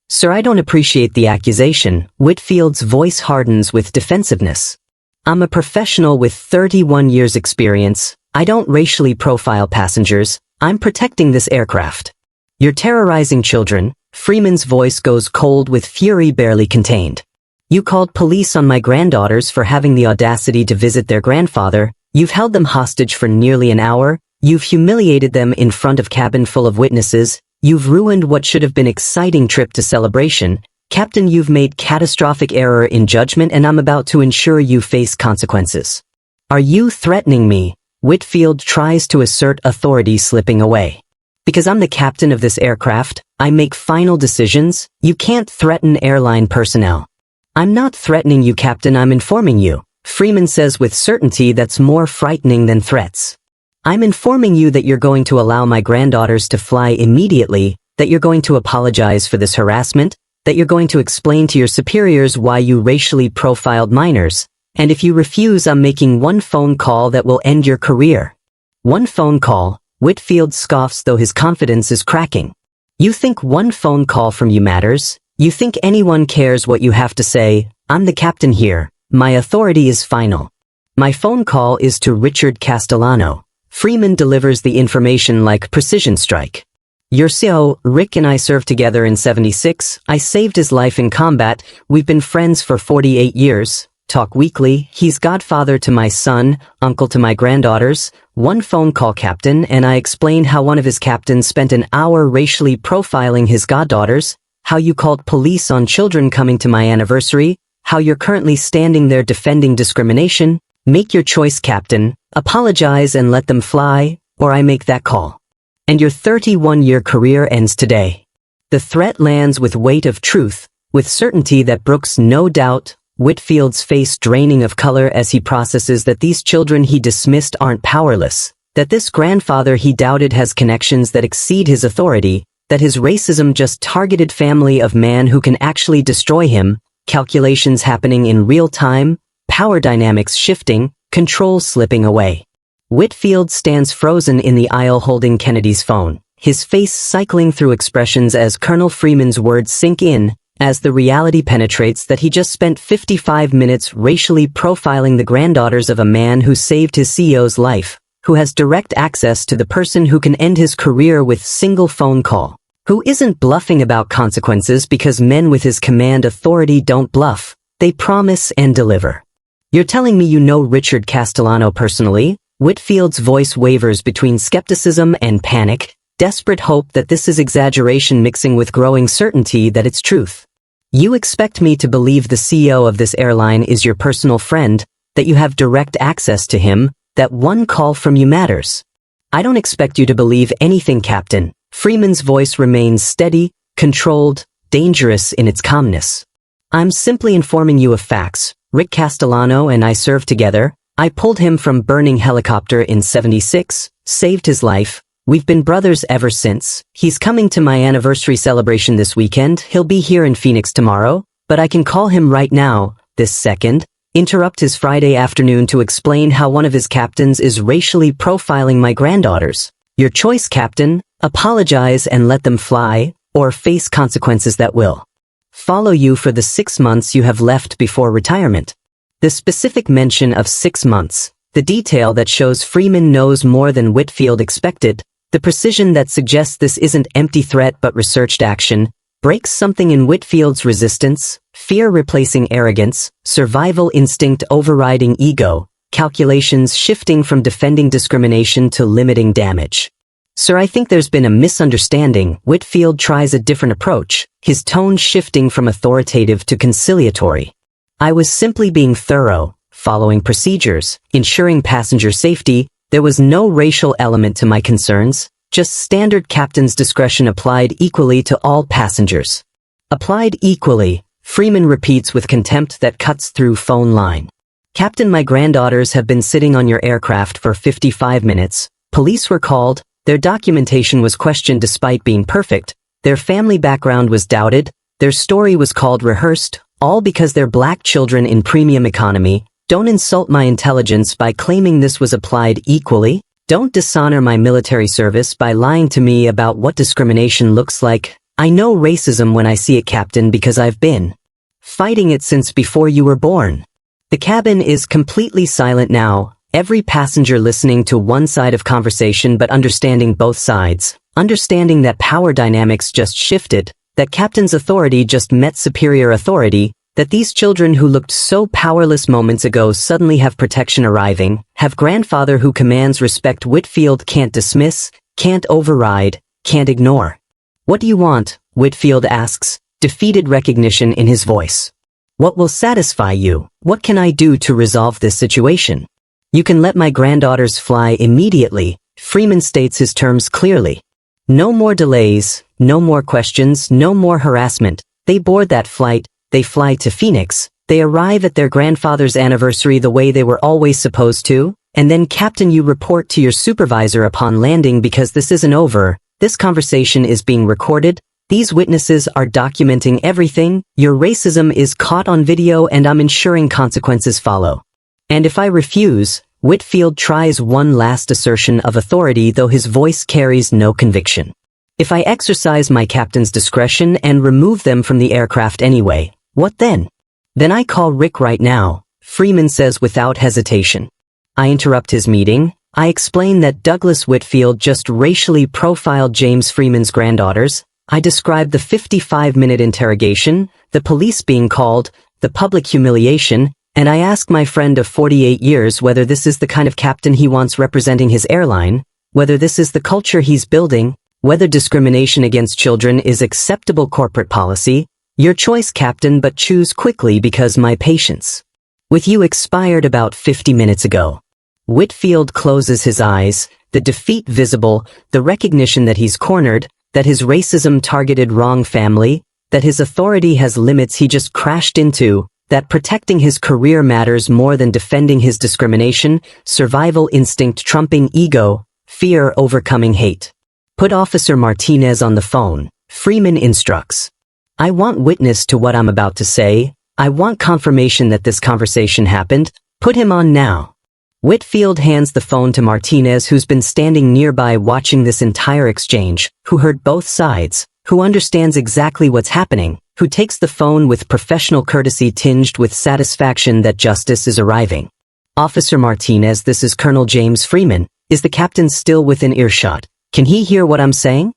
Sir, I don't appreciate the accusation. Whitfield's voice hardens with defensiveness. I'm a professional with 31 years experience. I don't racially profile passengers. I'm protecting this aircraft. You're terrorizing children. Freeman's voice goes cold with fury barely contained. You called police on my granddaughters for having the audacity to visit their grandfather. You've held them hostage for nearly an hour. You've humiliated them in front of cabin full of witnesses. You've ruined what should have been exciting trip to celebration. Captain, you've made catastrophic error in judgment and I'm about to ensure you face consequences. Are you threatening me? Whitfield tries to assert authority, slipping away. Because I'm the captain of this aircraft, I make final decisions. You can't threaten airline personnel. I'm not threatening you, Captain, I'm informing you. Freeman says with certainty that's more frightening than threats. I'm informing you that you're going to allow my granddaughters to fly immediately, that you're going to apologize for this harassment, that you're going to explain to your superiors why you racially profiled minors, and if you refuse, I'm making one phone call that will end your career. One phone call. Whitfield scoffs though his confidence is cracking. You think one phone call from you matters? You think anyone cares what you have to say? I'm the captain here. My authority is final. My phone call is to Richard Castellano. Freeman delivers the information like precision strike. Your CO, Rick and I served together in 76. I saved his life in combat. We've been friends for 48 years. Talk weekly. He's godfather to my son, uncle to my granddaughters. One phone call, Captain, and I explained how one of his captains spent an hour racially profiling his goddaughters, how you called police on children coming to my anniversary, how you're currently standing there defending discrimination. Make your choice, Captain. Apologize and let them fly, or I make that call. And your 31-year career ends today. The threat lands with weight of truth, with certainty that brooks no doubt, Whitfield's face draining of color as he processes that these children he dismissed aren't powerless, that this grandfather he doubted has connections that exceed his authority, that his racism just targeted family of man who can actually destroy him, calculations happening in real time, power dynamics shifting, control slipping away. Whitfield stands frozen in the aisle holding Kennedy's phone, his face cycling through expressions as Colonel Freeman's words sink in, as the reality penetrates that he just spent 55 minutes racially profiling the granddaughters of a man who saved his CEO's life, who has direct access to the person who can end his career with single phone call, who isn't bluffing about consequences because men with his command authority don't bluff, they promise and deliver. You're telling me you know Richard Castellano personally? Whitfield's voice wavers between skepticism and panic, desperate hope that this is exaggeration mixing with growing certainty that it's truth. You expect me to believe the CEO of this airline is your personal friend, that you have direct access to him, that one call from you matters. I don't expect you to believe anything, Captain. Freeman's voice remains steady, controlled, dangerous in its calmness. I'm simply informing you of facts. Rick Castellano and I served together. I pulled him from burning helicopter in '76, saved his life. We've been brothers ever since. He's coming to my anniversary celebration this weekend. He'll be here in Phoenix tomorrow, but I can call him right now, this second, interrupt his Friday afternoon to explain how one of his captains is racially profiling my granddaughters. Your choice, Captain. Apologize and let them fly, or face consequences that will follow you for the 6 months you have left before retirement. The specific mention of 6 months, the detail that shows Freeman knows more than Whitfield expected, the precision that suggests this isn't empty threat but researched action, breaks something in Whitfield's resistance, fear replacing arrogance, survival instinct overriding ego, calculations shifting from defending discrimination to limiting damage. Sir, I think there's been a misunderstanding. Whitfield tries a different approach, his tone shifting from authoritative to conciliatory. I was simply being thorough, following procedures, ensuring passenger safety. There was no racial element to my concerns, just standard captain's discretion applied equally to all passengers. Applied equally, Freeman repeats with contempt that cuts through phone line. Captain, my granddaughters have been sitting on your aircraft for 55 minutes. Police were called. Their documentation was questioned despite being perfect, their family background was doubted, their story was called rehearsed, all because they're black children in premium economy. Don't insult my intelligence by claiming this was applied equally. Don't dishonor my military service by lying to me about what discrimination looks like. I know racism when I see it, Captain, because I've been fighting it since before you were born. The cabin is completely silent now. Every passenger listening to one side of conversation but understanding both sides, understanding that power dynamics just shifted, that captain's authority just met superior authority, that these children who looked so powerless moments ago suddenly have protection arriving, have grandfather who commands respect Whitfield can't dismiss, can't override, can't ignore. What do you want? Whitfield asks, defeated recognition in his voice. What will satisfy you? What can I do to resolve this situation? You can let my granddaughters fly immediately. Freeman states his terms clearly. No more delays, no more questions, no more harassment. They board that flight, they fly to Phoenix, they arrive at their grandfather's anniversary the way they were always supposed to, and then Captain, you report to your supervisor upon landing because this isn't over. This conversation is being recorded. These witnesses are documenting everything. Your racism is caught on video and I'm ensuring consequences follow. And if I refuse, Whitfield tries one last assertion of authority, though his voice carries no conviction. If I exercise my captain's discretion and remove them from the aircraft anyway, what then? Then I call Rick right now, Freeman says without hesitation. I interrupt his meeting. I explain that Douglas Whitfield just racially profiled James Freeman's granddaughters. I describe the 55-minute interrogation, the police being called, the public humiliation, and I ask my friend of 48 years whether this is the kind of captain he wants representing his airline, whether this is the culture he's building, whether discrimination against children is acceptable corporate policy. Your choice, Captain, but choose quickly because my patience With you expired about 50 minutes ago. Whitfield closes his eyes, the defeat visible, the recognition that he's cornered, that his racism targeted wrong family, that his authority has limits he just crashed into, that protecting his career matters more than defending his discrimination, survival instinct trumping ego, fear overcoming hate. Put Officer Martinez on the phone. Freeman instructs. I want witness to what I'm about to say. I want confirmation that this conversation happened. Put him on now. Whitfield hands the phone to Martinez, who's been standing nearby watching this entire exchange, who heard both sides, who understands exactly what's happening, who takes the phone with professional courtesy tinged with satisfaction that justice is arriving. Officer Martinez, this is Colonel James Freeman. Is the captain still within earshot? Can he hear what I'm saying?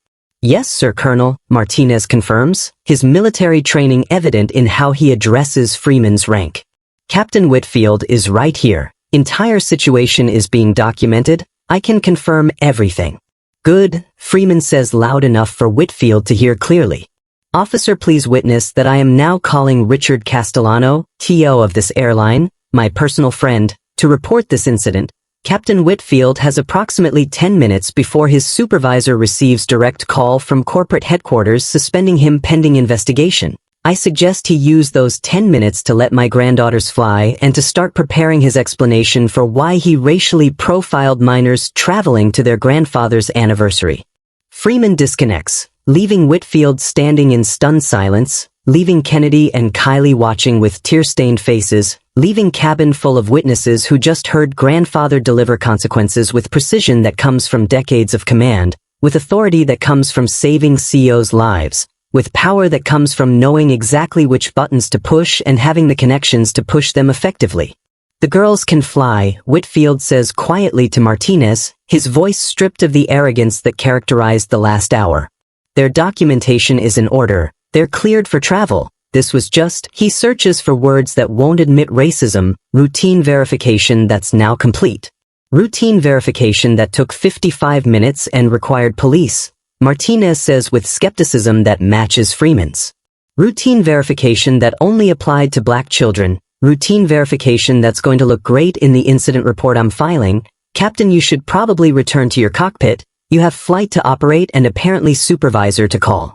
Yes, sir, Colonel, Martinez confirms, his military training evident in how he addresses Freeman's rank. Captain Whitfield is right here. Entire situation is being documented. I can confirm everything. Good, Freeman says loud enough for Whitfield to hear clearly. Officer, please witness that I am now calling Richard Castellano, TO of this airline, my personal friend, to report this incident. Captain Whitfield has approximately 10 minutes before his supervisor receives direct call from corporate headquarters suspending him pending investigation. I suggest he use those 10 minutes to let my granddaughters fly and to start preparing his explanation for why he racially profiled minors traveling to their grandfather's anniversary. Freeman disconnects, leaving Whitfield standing in stunned silence, leaving Kennedy and Kylie watching with tear-stained faces, leaving cabin full of witnesses who just heard grandfather deliver consequences with precision that comes from decades of command, with authority that comes from saving CEOs' lives, with power that comes from knowing exactly which buttons to push and having the connections to push them effectively. The girls can fly, Whitfield says quietly to Martinez, his voice stripped of the arrogance that characterized the last hour. Their documentation is in order. They're cleared for travel. This was just, he searches for words that won't admit racism, routine verification that's now complete. Routine verification that took 55 minutes and required police. Martinez says with skepticism that matches Freeman's. Routine verification that only applied to black children. Routine verification that's going to look great in the incident report I'm filing. Captain, you should probably return to your cockpit. You have flight to operate and apparently supervisor to call.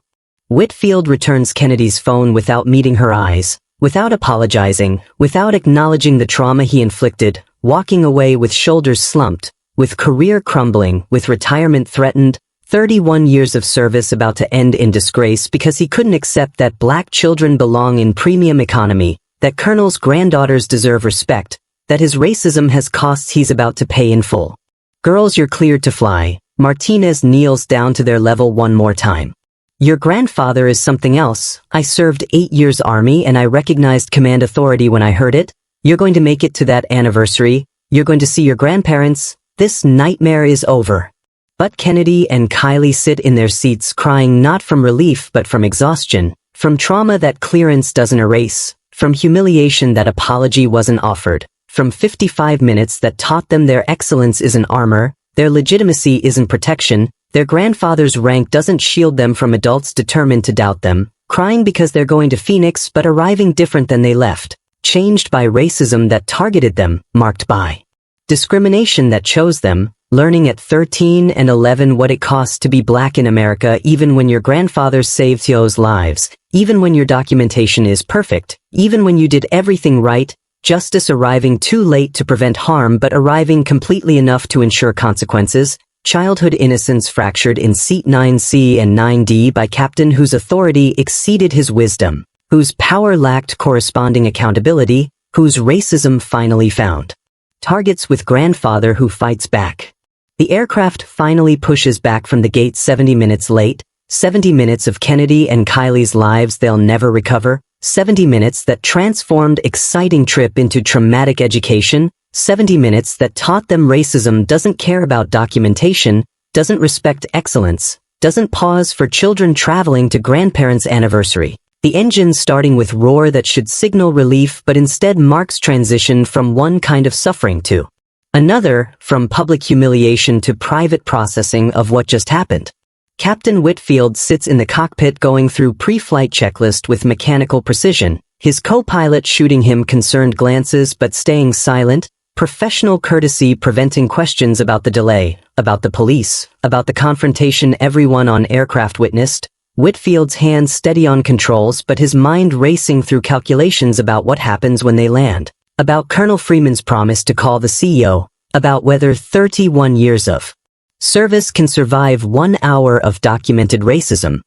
Whitfield returns Kennedy's phone without meeting her eyes, without apologizing, without acknowledging the trauma he inflicted, walking away with shoulders slumped, with career crumbling, with retirement threatened, 31 years of service about to end in disgrace because he couldn't accept that black children belong in premium economy, that Colonel's granddaughters deserve respect, that his racism has costs he's about to pay in full. Girls, you're cleared to fly. Martinez kneels down to their level one more time. Your grandfather is something else. I served 8 years Army and I recognized command authority when I heard it. You're going to make it to that anniversary. You're going to see your grandparents. This nightmare is over. But Kennedy and Kylie sit in their seats crying not from relief but from exhaustion, from trauma that clearance doesn't erase, from humiliation that apology wasn't offered, from 55 minutes that taught them their excellence isn't armor, their legitimacy isn't protection, their grandfather's rank doesn't shield them from adults determined to doubt them, crying because they're going to Phoenix but arriving different than they left, changed by racism that targeted them, marked by discrimination that chose them, learning at 13 and 11 what it costs to be black in America even when your grandfather saved those lives, even when your documentation is perfect, even when you did everything right, justice arriving too late to prevent harm but arriving completely enough to ensure consequences, childhood innocence fractured in seat 9C and 9D by captain whose authority exceeded his wisdom, whose power lacked corresponding accountability, whose racism finally found targets with grandfather who fights back. The aircraft finally pushes back from the gate 70 minutes late, 70 minutes of Kennedy and Kylie's lives they'll never recover, 70 minutes that transformed exciting trip into traumatic education, 70 minutes that taught them racism doesn't care about documentation, doesn't respect excellence, doesn't pause for children traveling to grandparents' anniversary. The engine starting with roar that should signal relief but instead marks transition from one kind of suffering to another, from public humiliation to private processing of what just happened. Captain Whitfield sits in the cockpit going through pre-flight checklist with mechanical precision, his co-pilot shooting him concerned glances but staying silent, professional courtesy preventing questions about the delay, about the police, about the confrontation everyone on aircraft witnessed, Whitfield's hands steady on controls but his mind racing through calculations about what happens when they land, about Colonel Freeman's promise to call the CEO, about whether 31 years of service can survive 1 hour of documented racism.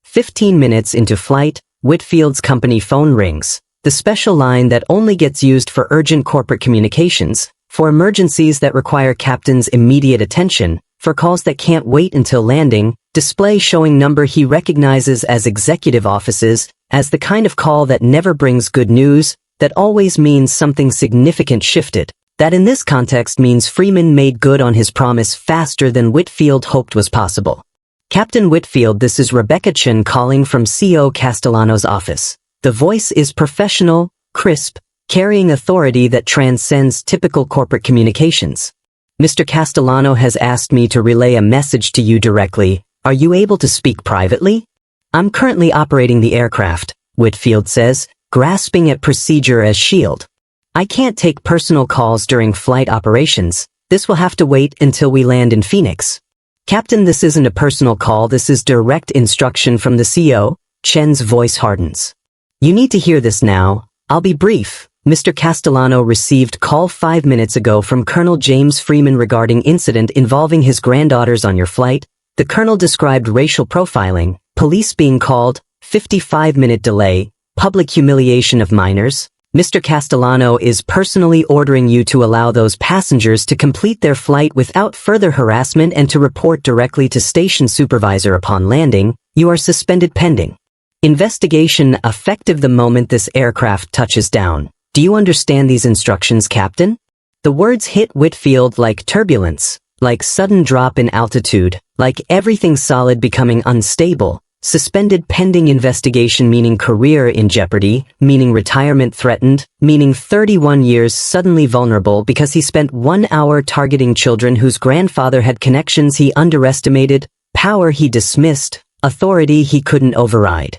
15 minutes into flight, Whitfield's company phone rings, the special line that only gets used for urgent corporate communications, for emergencies that require captain's immediate attention, for calls that can't wait until landing, display showing number he recognizes as executive offices, as the kind of call that never brings good news, that always means something significant shifted, that in this context means Freeman made good on his promise faster than Whitfield hoped was possible. Captain Whitfield, this is Rebecca Chen calling from CO Castellano's office. The voice is professional, crisp, carrying authority that transcends typical corporate communications. Mr. Castellano has asked me to relay a message to you directly. Are you able to speak privately? I'm currently operating the aircraft, Whitfield says, grasping at procedure as shield. I can't take personal calls during flight operations. This will have to wait until we land in Phoenix. Captain, this isn't a personal call, this is direct instruction from the CEO. Chen's voice hardens. You need to hear this now. I'll be brief. Mr. Castellano received call 5 minutes ago from Colonel James Freeman regarding incident involving his granddaughters on your flight. The colonel described racial profiling, police being called, 55-minute delay, public humiliation of minors. Mr. Castellano is personally ordering you to allow those passengers to complete their flight without further harassment and to report directly to station supervisor upon landing. You are suspended pending investigation effective the moment this aircraft touches down. Do you understand these instructions, Captain? The words hit Whitfield like turbulence, like sudden drop in altitude, like everything solid becoming unstable. Suspended pending investigation meaning career in jeopardy, meaning retirement threatened, meaning 31 years suddenly vulnerable because he spent 1 hour targeting children whose grandfather had connections he underestimated, power he dismissed, authority he couldn't override.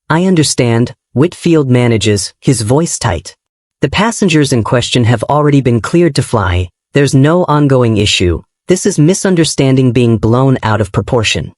I understand, Whitfield manages, his voice tight. The passengers in question have already been cleared to fly. There's no ongoing issue. This is misunderstanding being blown out of proportion.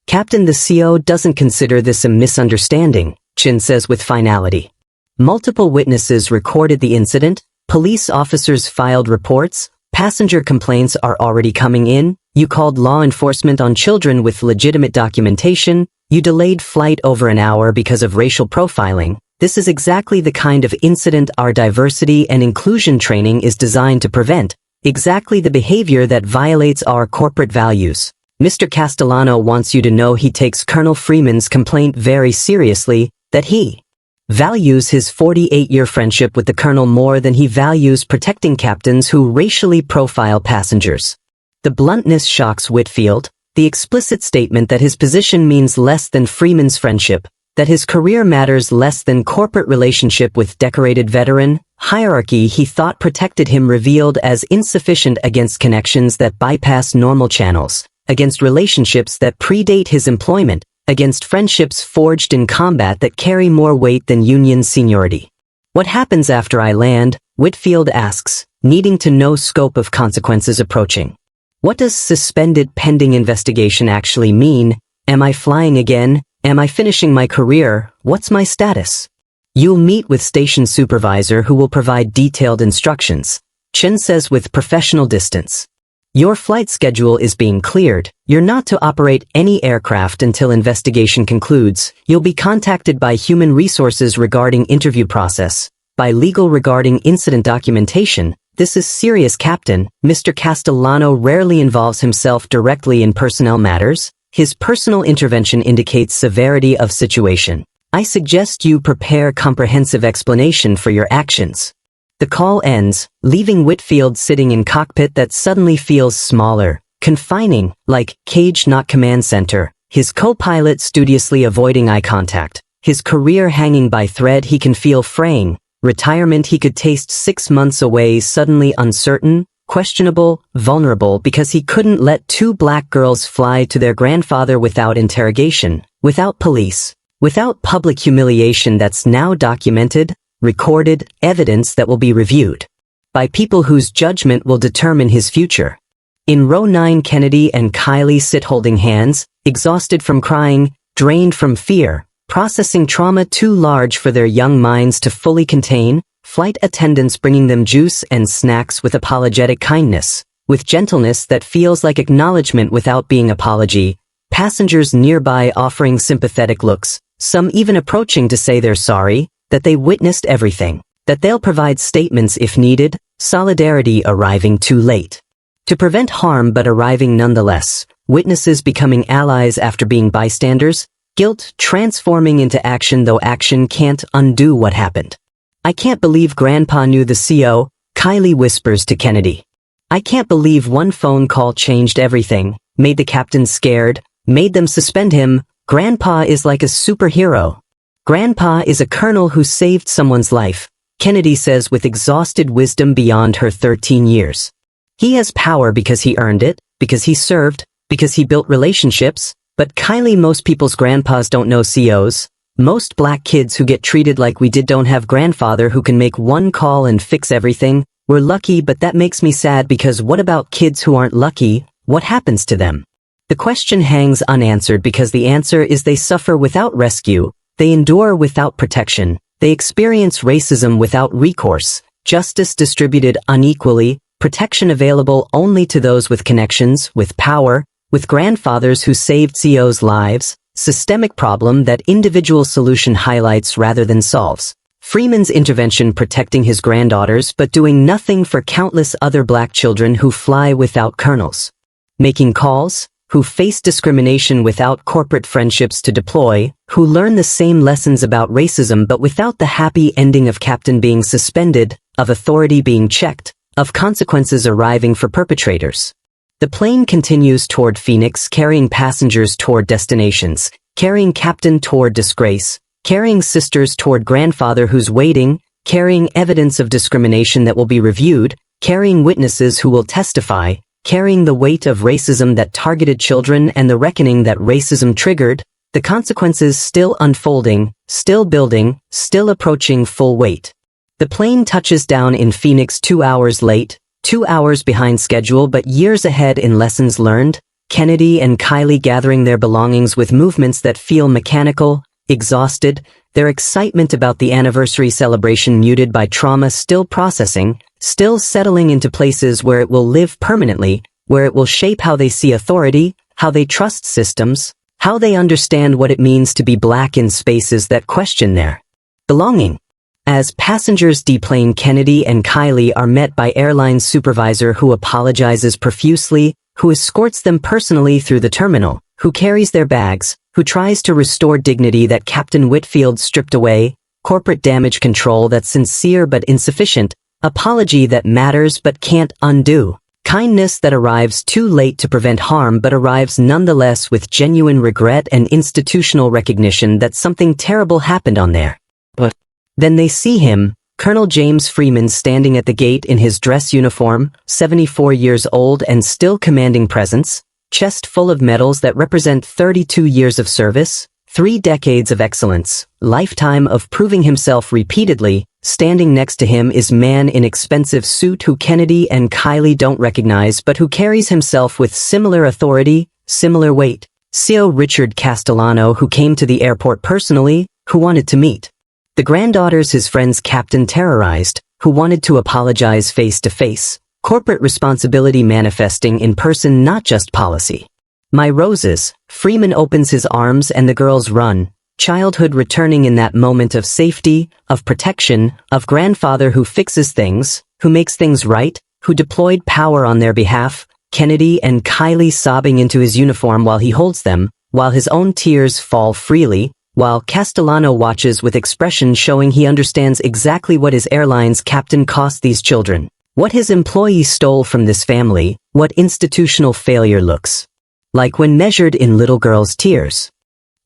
Captain, the CO doesn't consider this a misunderstanding, Chin says with finality. Multiple witnesses recorded the incident, police officers filed reports, passenger complaints are already coming in, you called law enforcement on children with legitimate documentation, you delayed flight over an hour because of racial profiling. This is exactly the kind of incident our diversity and inclusion training is designed to prevent, exactly the behavior that violates our corporate values. Mr. Castellano wants you to know he takes Colonel Freeman's complaint very seriously, that he values his 48-year friendship with the Colonel more than he values protecting captains who racially profile passengers. The bluntness shocks Whitfield, the explicit statement that his position means less than Freeman's friendship, that his career matters less than corporate relationship with decorated veteran, hierarchy he thought protected him revealed as insufficient against connections that bypass normal channels, against relationships that predate his employment, against friendships forged in combat that carry more weight than union seniority. What happens after I land? Whitfield asks, needing to know scope of consequences approaching. What does suspended pending investigation actually mean? Am I flying again? Am I finishing my career? What's my status? You'll meet with station supervisor who will provide detailed instructions, Chen says with professional distance. Your flight schedule is being cleared. You're not to operate any aircraft until investigation concludes. You'll be contacted by human resources regarding interview process, by legal regarding incident documentation. This is serious, Captain. Mr. Castellano rarely involves himself directly in personnel matters. His personal intervention indicates severity of situation. I suggest you prepare comprehensive explanation for your actions. The call ends, leaving Whitfield sitting in cockpit that suddenly feels smaller, confining, like cage not command center, his co-pilot studiously avoiding eye contact, his career hanging by thread he can feel fraying, retirement he could taste 6 months away suddenly uncertain, questionable, vulnerable because he couldn't let 2 black girls fly to their grandfather without interrogation, without police, without public humiliation that's now documented. recorded evidence that will be reviewed by people whose judgment will determine his future. In row 9, Kennedy and Kylie sit holding hands, exhausted from crying, drained from fear, processing trauma too large for their young minds to fully contain, flight attendants bringing them juice and snacks with apologetic kindness, with gentleness that feels like acknowledgement without being apology, passengers nearby offering sympathetic looks, some even approaching to say they're sorry, that they witnessed everything, that they'll provide statements if needed, solidarity arriving too late. To prevent harm but arriving nonetheless, witnesses becoming allies after being bystanders, guilt transforming into action though action can't undo what happened. I can't believe Grandpa knew the CO, Kylie whispers to Kennedy. I can't believe one phone call changed everything, made the captain scared, made them suspend him. Grandpa is like a superhero. Grandpa is a colonel who saved someone's life, Kennedy says with exhausted wisdom beyond her 13 years. He has power because he earned it, because he served, because he built relationships, but Kylie, most people's grandpas don't know COs. Most black kids who get treated like we did don't have grandfather who can make one call and fix everything. We're lucky, but that makes me sad because what about kids who aren't lucky? What happens to them? The question hangs unanswered because the answer is they suffer without rescue, they endure without protection, they experience racism without recourse, justice distributed unequally, protection available only to those with connections, with power, with grandfathers who saved COs' lives, systemic problem that individual solution highlights rather than solves. Freeman's intervention protecting his granddaughters but doing nothing for countless other black children who fly without colonels. Making calls, who face discrimination without corporate friendships to deploy, who learn the same lessons about racism but without the happy ending of captain being suspended, of authority being checked, of consequences arriving for perpetrators. The plane continues toward Phoenix, carrying passengers toward destinations, carrying captain toward disgrace, carrying sisters toward grandfather who's waiting, carrying evidence of discrimination that will be reviewed, carrying witnesses who will testify, carrying the weight of racism that targeted children and the reckoning that racism triggered, the consequences still unfolding, still building, still approaching full weight. The plane touches down in Phoenix 2 hours late, 2 hours behind schedule but years ahead in lessons learned, Kennedy and Kylie gathering their belongings with movements that feel mechanical, exhausted, their excitement about the anniversary celebration muted by trauma still processing, still settling into places where it will live permanently, where it will shape how they see authority, how they trust systems, how they understand what it means to be black in spaces that question their belonging. As passengers deplane, Kennedy and Kylie are met by Airline supervisor who apologizes profusely, who escorts them personally through the terminal, who carries their bags, who tries to restore dignity that Captain Whitfield stripped away, corporate damage control that's sincere but insufficient, apology that matters but can't undo, kindness that arrives too late to prevent harm but arrives nonetheless with genuine regret and institutional recognition that something terrible happened on there. But then they see him, Colonel James Freeman, standing at the gate in his dress uniform, 74 years old and still commanding presence, chest full of medals that represent 32 years of service, 3 decades of excellence, lifetime of proving himself repeatedly. Standing next to him is man in expensive suit who Kennedy and Kylie don't recognize but who carries himself with similar authority, similar weight. CO Richard Castellano, who came to the airport personally, who wanted to meet the granddaughters his friend's captain terrorized, who wanted to apologize face to face. Corporate responsibility manifesting in person, not just policy. My roses, Freeman opens his arms and the girls run, childhood returning in that moment of safety, of protection, of grandfather who fixes things, who makes things right, who deployed power on their behalf, Kennedy and Kylie sobbing into his uniform while he holds them, while his own tears fall freely, while Castellano watches with expression showing he understands exactly what his airline's captain cost these children. What his employees stole from this family, what institutional failure looks like when measured in little girls' tears.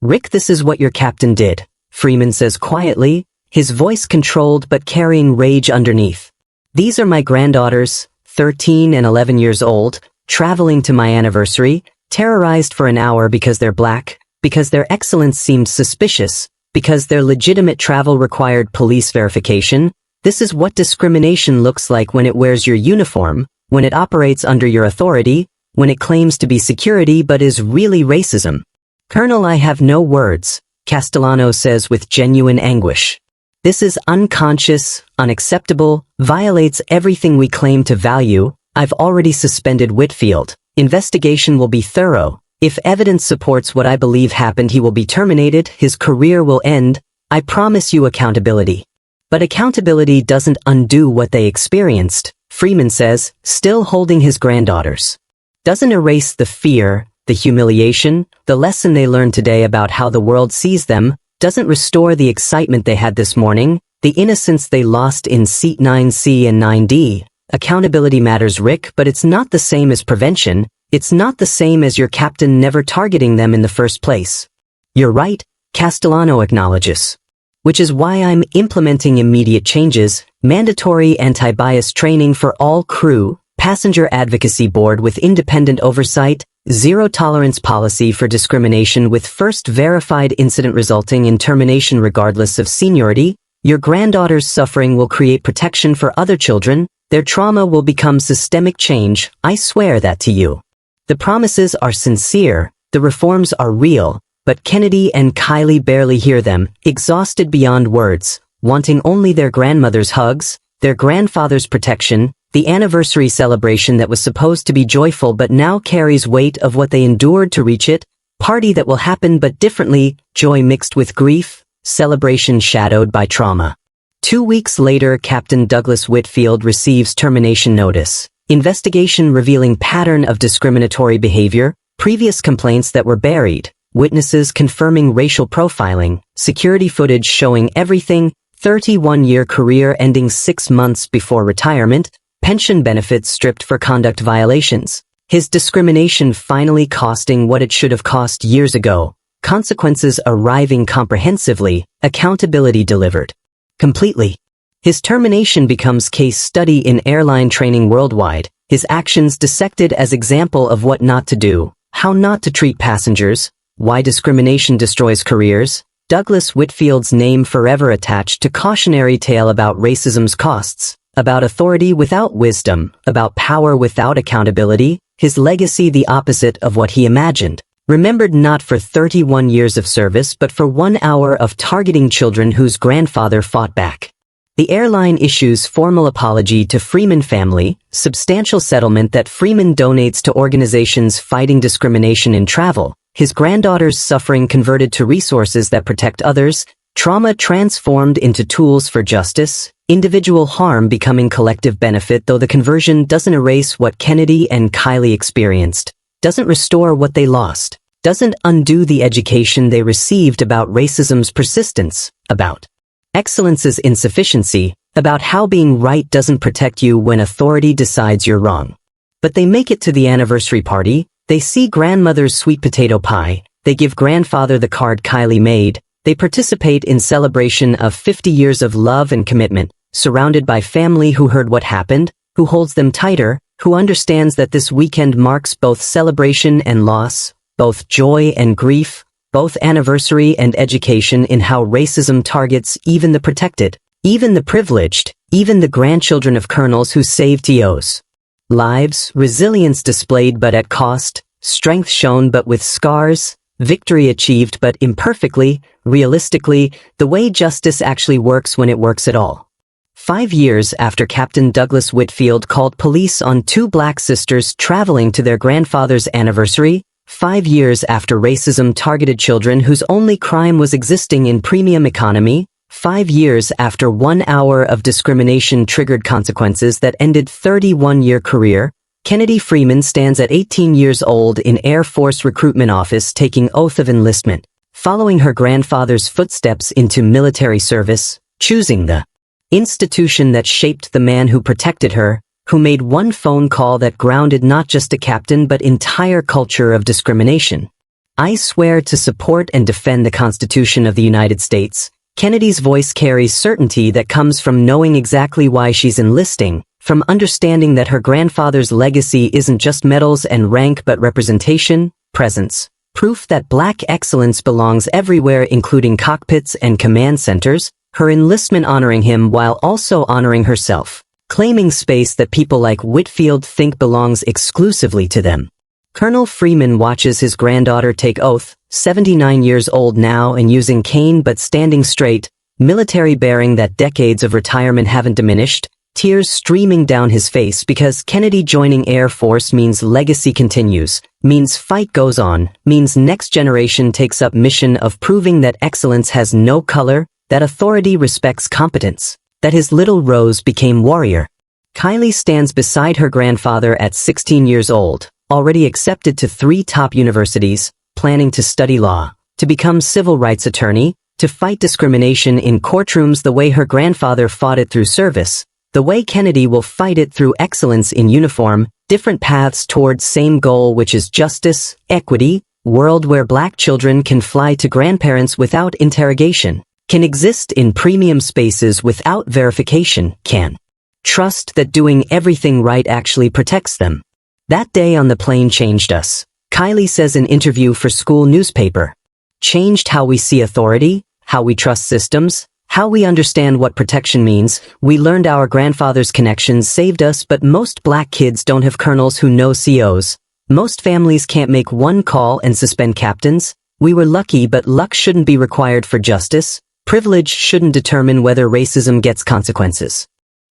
Rick, this is what your captain did, Freeman says quietly, his voice controlled but carrying rage underneath. These are my granddaughters, 13 and 11 years old, traveling to my anniversary, terrorized for an hour because they're black, because their excellence seemed suspicious, Because their legitimate travel required police verification. This is what discrimination looks like when it wears your uniform, when it operates under your authority, when it claims to be security but is really racism. Colonel, I have no words, Castellano says with genuine anguish. This is unconscious, unacceptable, violates everything we claim to value. I've already suspended Whitfield. Investigation will be thorough. If evidence supports what I believe happened, he will be terminated, his career will end. I promise you accountability. But accountability doesn't undo what they experienced, Freeman says, still holding his granddaughters. Doesn't erase the fear, the humiliation, the lesson they learned today about how the world sees them, doesn't restore the excitement they had this morning, the innocence they lost in Seat 9C and 9D. Accountability matters, Rick, but it's not the same as prevention. It's not the same as your captain never targeting them in the first place. You're right, Castellano acknowledges. Which is why I'm implementing immediate changes, mandatory anti-bias training for all crew, passenger advocacy board with independent oversight, zero-tolerance policy for discrimination with first verified incident resulting in termination regardless of seniority. Your granddaughter's suffering will create protection for other children. Their trauma will become systemic change. I swear that to you. The promises are sincere, the reforms are real, but Kennedy and Kylie barely hear them, exhausted beyond words, wanting only their grandmother's hugs, their grandfather's protection, the anniversary celebration that was supposed to be joyful but now carries weight of what they endured to reach it, party that will happen but differently, joy mixed with grief, celebration shadowed by trauma. 2 weeks later, Captain Douglas Whitfield receives termination notice. Investigation revealing pattern of discriminatory behavior, previous complaints that were buried, witnesses confirming racial profiling, security footage showing everything, 31-year career ending 6 months before retirement, pension benefits stripped for conduct violations. His discrimination finally costing what it should have cost years ago. Consequences arriving comprehensively, accountability delivered. Completely. His termination becomes case study in airline training worldwide, his actions dissected as example of what not to do, how not to treat passengers, why discrimination destroys careers, Douglas Whitfield's name forever attached to cautionary tale about racism's costs, about authority without wisdom, about power without accountability, his legacy the opposite of what he imagined. Remembered not for 31 years of service but for 1 hour of targeting children whose grandfather fought back. The airline issues formal apology to Freeman family, substantial settlement that Freeman donates to organizations fighting discrimination in travel, his granddaughter's suffering converted to resources that protect others, trauma transformed into tools for justice, individual harm becoming collective benefit. Though the conversion doesn't erase what Kennedy and Kylie experienced, doesn't restore what they lost, doesn't undo the education they received about racism's persistence, about excellence's insufficiency, about how being right doesn't protect you when authority decides you're wrong. But they make it to the anniversary party, they see grandmother's sweet potato pie, they give grandfather the card Kylie made, they participate in celebration of 50 years of love and commitment, surrounded by family who heard what happened, who holds them tighter, who understands that this weekend marks both celebration and loss, both joy and grief, both anniversary and education in how racism targets even the protected, even the privileged, even the grandchildren of colonels who saved TOs. Lives, resilience displayed but at cost, strength shown but with scars, victory achieved but imperfectly, realistically, the way justice actually works when it works at all. 5 years after Captain Douglas Whitfield called police on 2 black sisters traveling to their grandfather's anniversary, 5 years after racism targeted children whose only crime was existing in premium economy, 5 years after 1 hour of discrimination triggered consequences that ended 31-year career, Kennedy Freeman stands at 18 years old in Air Force Recruitment Office taking oath of enlistment, following her grandfather's footsteps into military service, choosing the institution that shaped the man who protected her, who made one phone call that grounded not just a captain but entire culture of discrimination. I swear to support and defend the Constitution of the United States. Kennedy's voice carries certainty that comes from knowing exactly why she's enlisting, from understanding that her grandfather's legacy isn't just medals and rank but representation, presence, Proof that black excellence belongs everywhere, including cockpits and command centers, her enlistment honoring him while also honoring herself, claiming space that people like Whitfield think belongs exclusively to them. Colonel Freeman watches his granddaughter take oath, 79 years old now and using cane but standing straight, military bearing that decades of retirement haven't diminished, tears streaming down his face because Kennedy joining Air Force means legacy continues, means fight goes on, means next generation takes up mission of proving that excellence has no color, that authority respects competence, that his little Rose became warrior. Kylie stands beside her grandfather at 16 years old, already accepted to 3 top universities, planning to study law, to become civil rights attorney, to fight discrimination in courtrooms the way her grandfather fought it through service, the way Kennedy will fight it through excellence in uniform, different paths towards same goal, which is justice, equity, world where black children can fly to grandparents without interrogation, can exist in premium spaces without verification, can trust that doing everything right actually protects them. That day on the plane changed us, Kylie says in interview for school newspaper. Changed how we see authority, how we trust systems, how we understand what protection means. We learned our grandfather's connections saved us, but most black kids don't have colonels who know COs. Most families can't make one call and suspend captains. We were lucky, but luck shouldn't be required for justice. Privilege shouldn't determine whether racism gets consequences.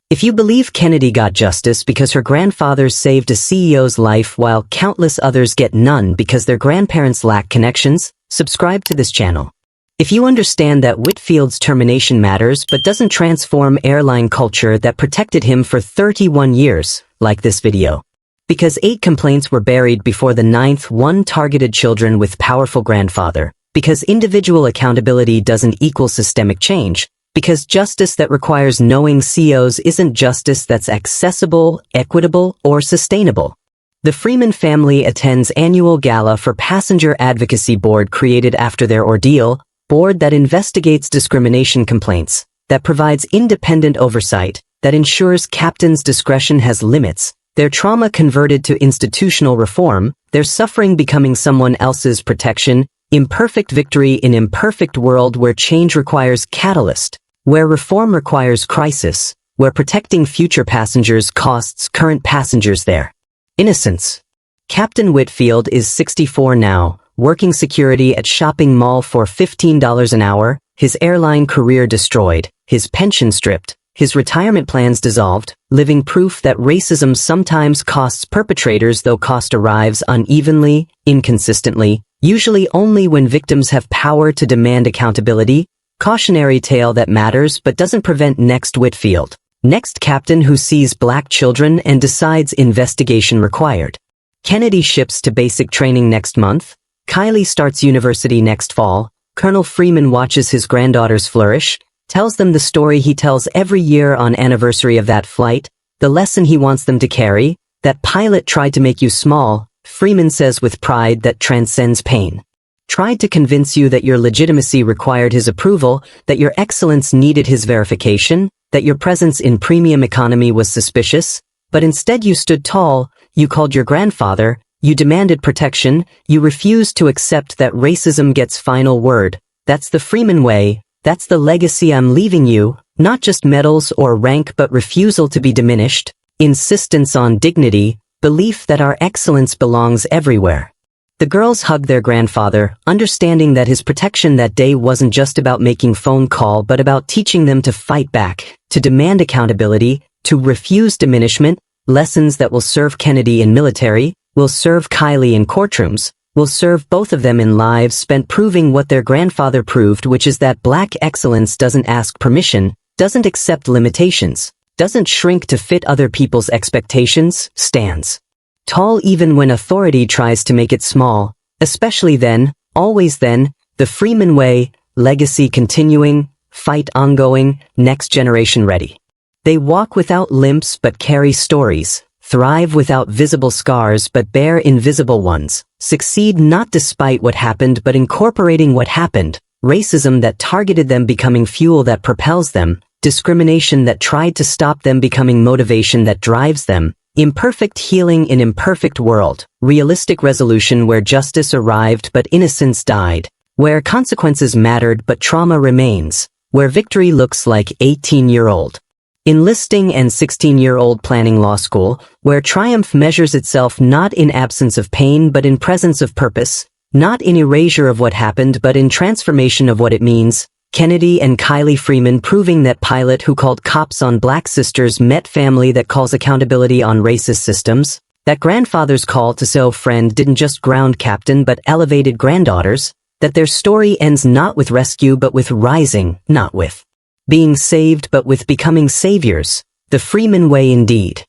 If you believe Kennedy got justice because her grandfather saved a CEO's life while countless others get none because their grandparents lack connections, subscribe to this channel. If you understand that Whitfield's termination matters but doesn't transform airline culture that protected him for 31 years, like this video. Because 8 complaints were buried before the 9th one targeted children with powerful grandfather. Because individual accountability doesn't equal systemic change. Because justice that requires knowing COs isn't justice that's accessible, equitable, or sustainable. The Freeman family attends annual gala for Passenger Advocacy Board created after their ordeal, board that investigates discrimination complaints, that provides independent oversight, that ensures captains' discretion has limits, their trauma converted to institutional reform, their suffering becoming someone else's protection, imperfect victory in imperfect world where change requires catalyst, where reform requires crisis, where protecting future passengers costs current passengers their innocence. Captain Whitfield is 64 now, working security at shopping mall for $15 an hour, his airline career destroyed, his pension stripped, his retirement plans dissolved, living proof that racism sometimes costs perpetrators though cost arrives unevenly, inconsistently, usually only when victims have power to demand accountability. Cautionary tale that matters but doesn't prevent next Whitfield. Next captain who sees black children and decides investigation required. Kennedy ships to basic training next month. Kylie starts university next fall. Colonel Freeman watches his granddaughters flourish, tells them the story he tells every year on anniversary of that flight, the lesson he wants them to carry. That pilot tried to make you small, Freeman says with pride that transcends pain. Tried to convince you that your legitimacy required his approval, that your excellence needed his verification, that your presence in premium economy was suspicious, but instead you stood tall, you called your grandfather, you demanded protection, you refused to accept that racism gets final word. That's the Freeman way, that's the legacy I'm leaving you, not just medals or rank but refusal to be diminished, insistence on dignity, belief that our excellence belongs everywhere. The girls hug their grandfather, understanding that his protection that day wasn't just about making phone call but about teaching them to fight back, to demand accountability, to refuse diminishment, lessons that will serve Kennedy in military, will serve Kylie in courtrooms, will serve both of them in lives spent proving what their grandfather proved, which is that black excellence doesn't ask permission, doesn't accept limitations, doesn't shrink to fit other people's expectations, stands tall even when authority tries to make it small, especially then, always then, the Freeman way, legacy continuing, fight ongoing, next generation ready. They walk without limps but carry stories, thrive without visible scars but bear invisible ones, succeed not despite what happened but incorporating what happened, racism that targeted them becoming fuel that propels them, discrimination that tried to stop them becoming motivation that drives them, Imperfect healing in imperfect world, realistic resolution where justice arrived but innocence died, where consequences mattered but trauma remains, where victory looks like 18-year-old. Enlisting and 16-year-old planning law school, where triumph measures itself not in absence of pain but in presence of purpose, not in erasure of what happened but in transformation of what it means. Kennedy and Kylie Freeman proving that pilot who called cops on black sisters met family that calls accountability on racist systems, that grandfather's call to sell friend didn't just ground captain but elevated granddaughters, that their story ends not with rescue but with rising, not with being saved but with becoming saviors, the Freeman way indeed.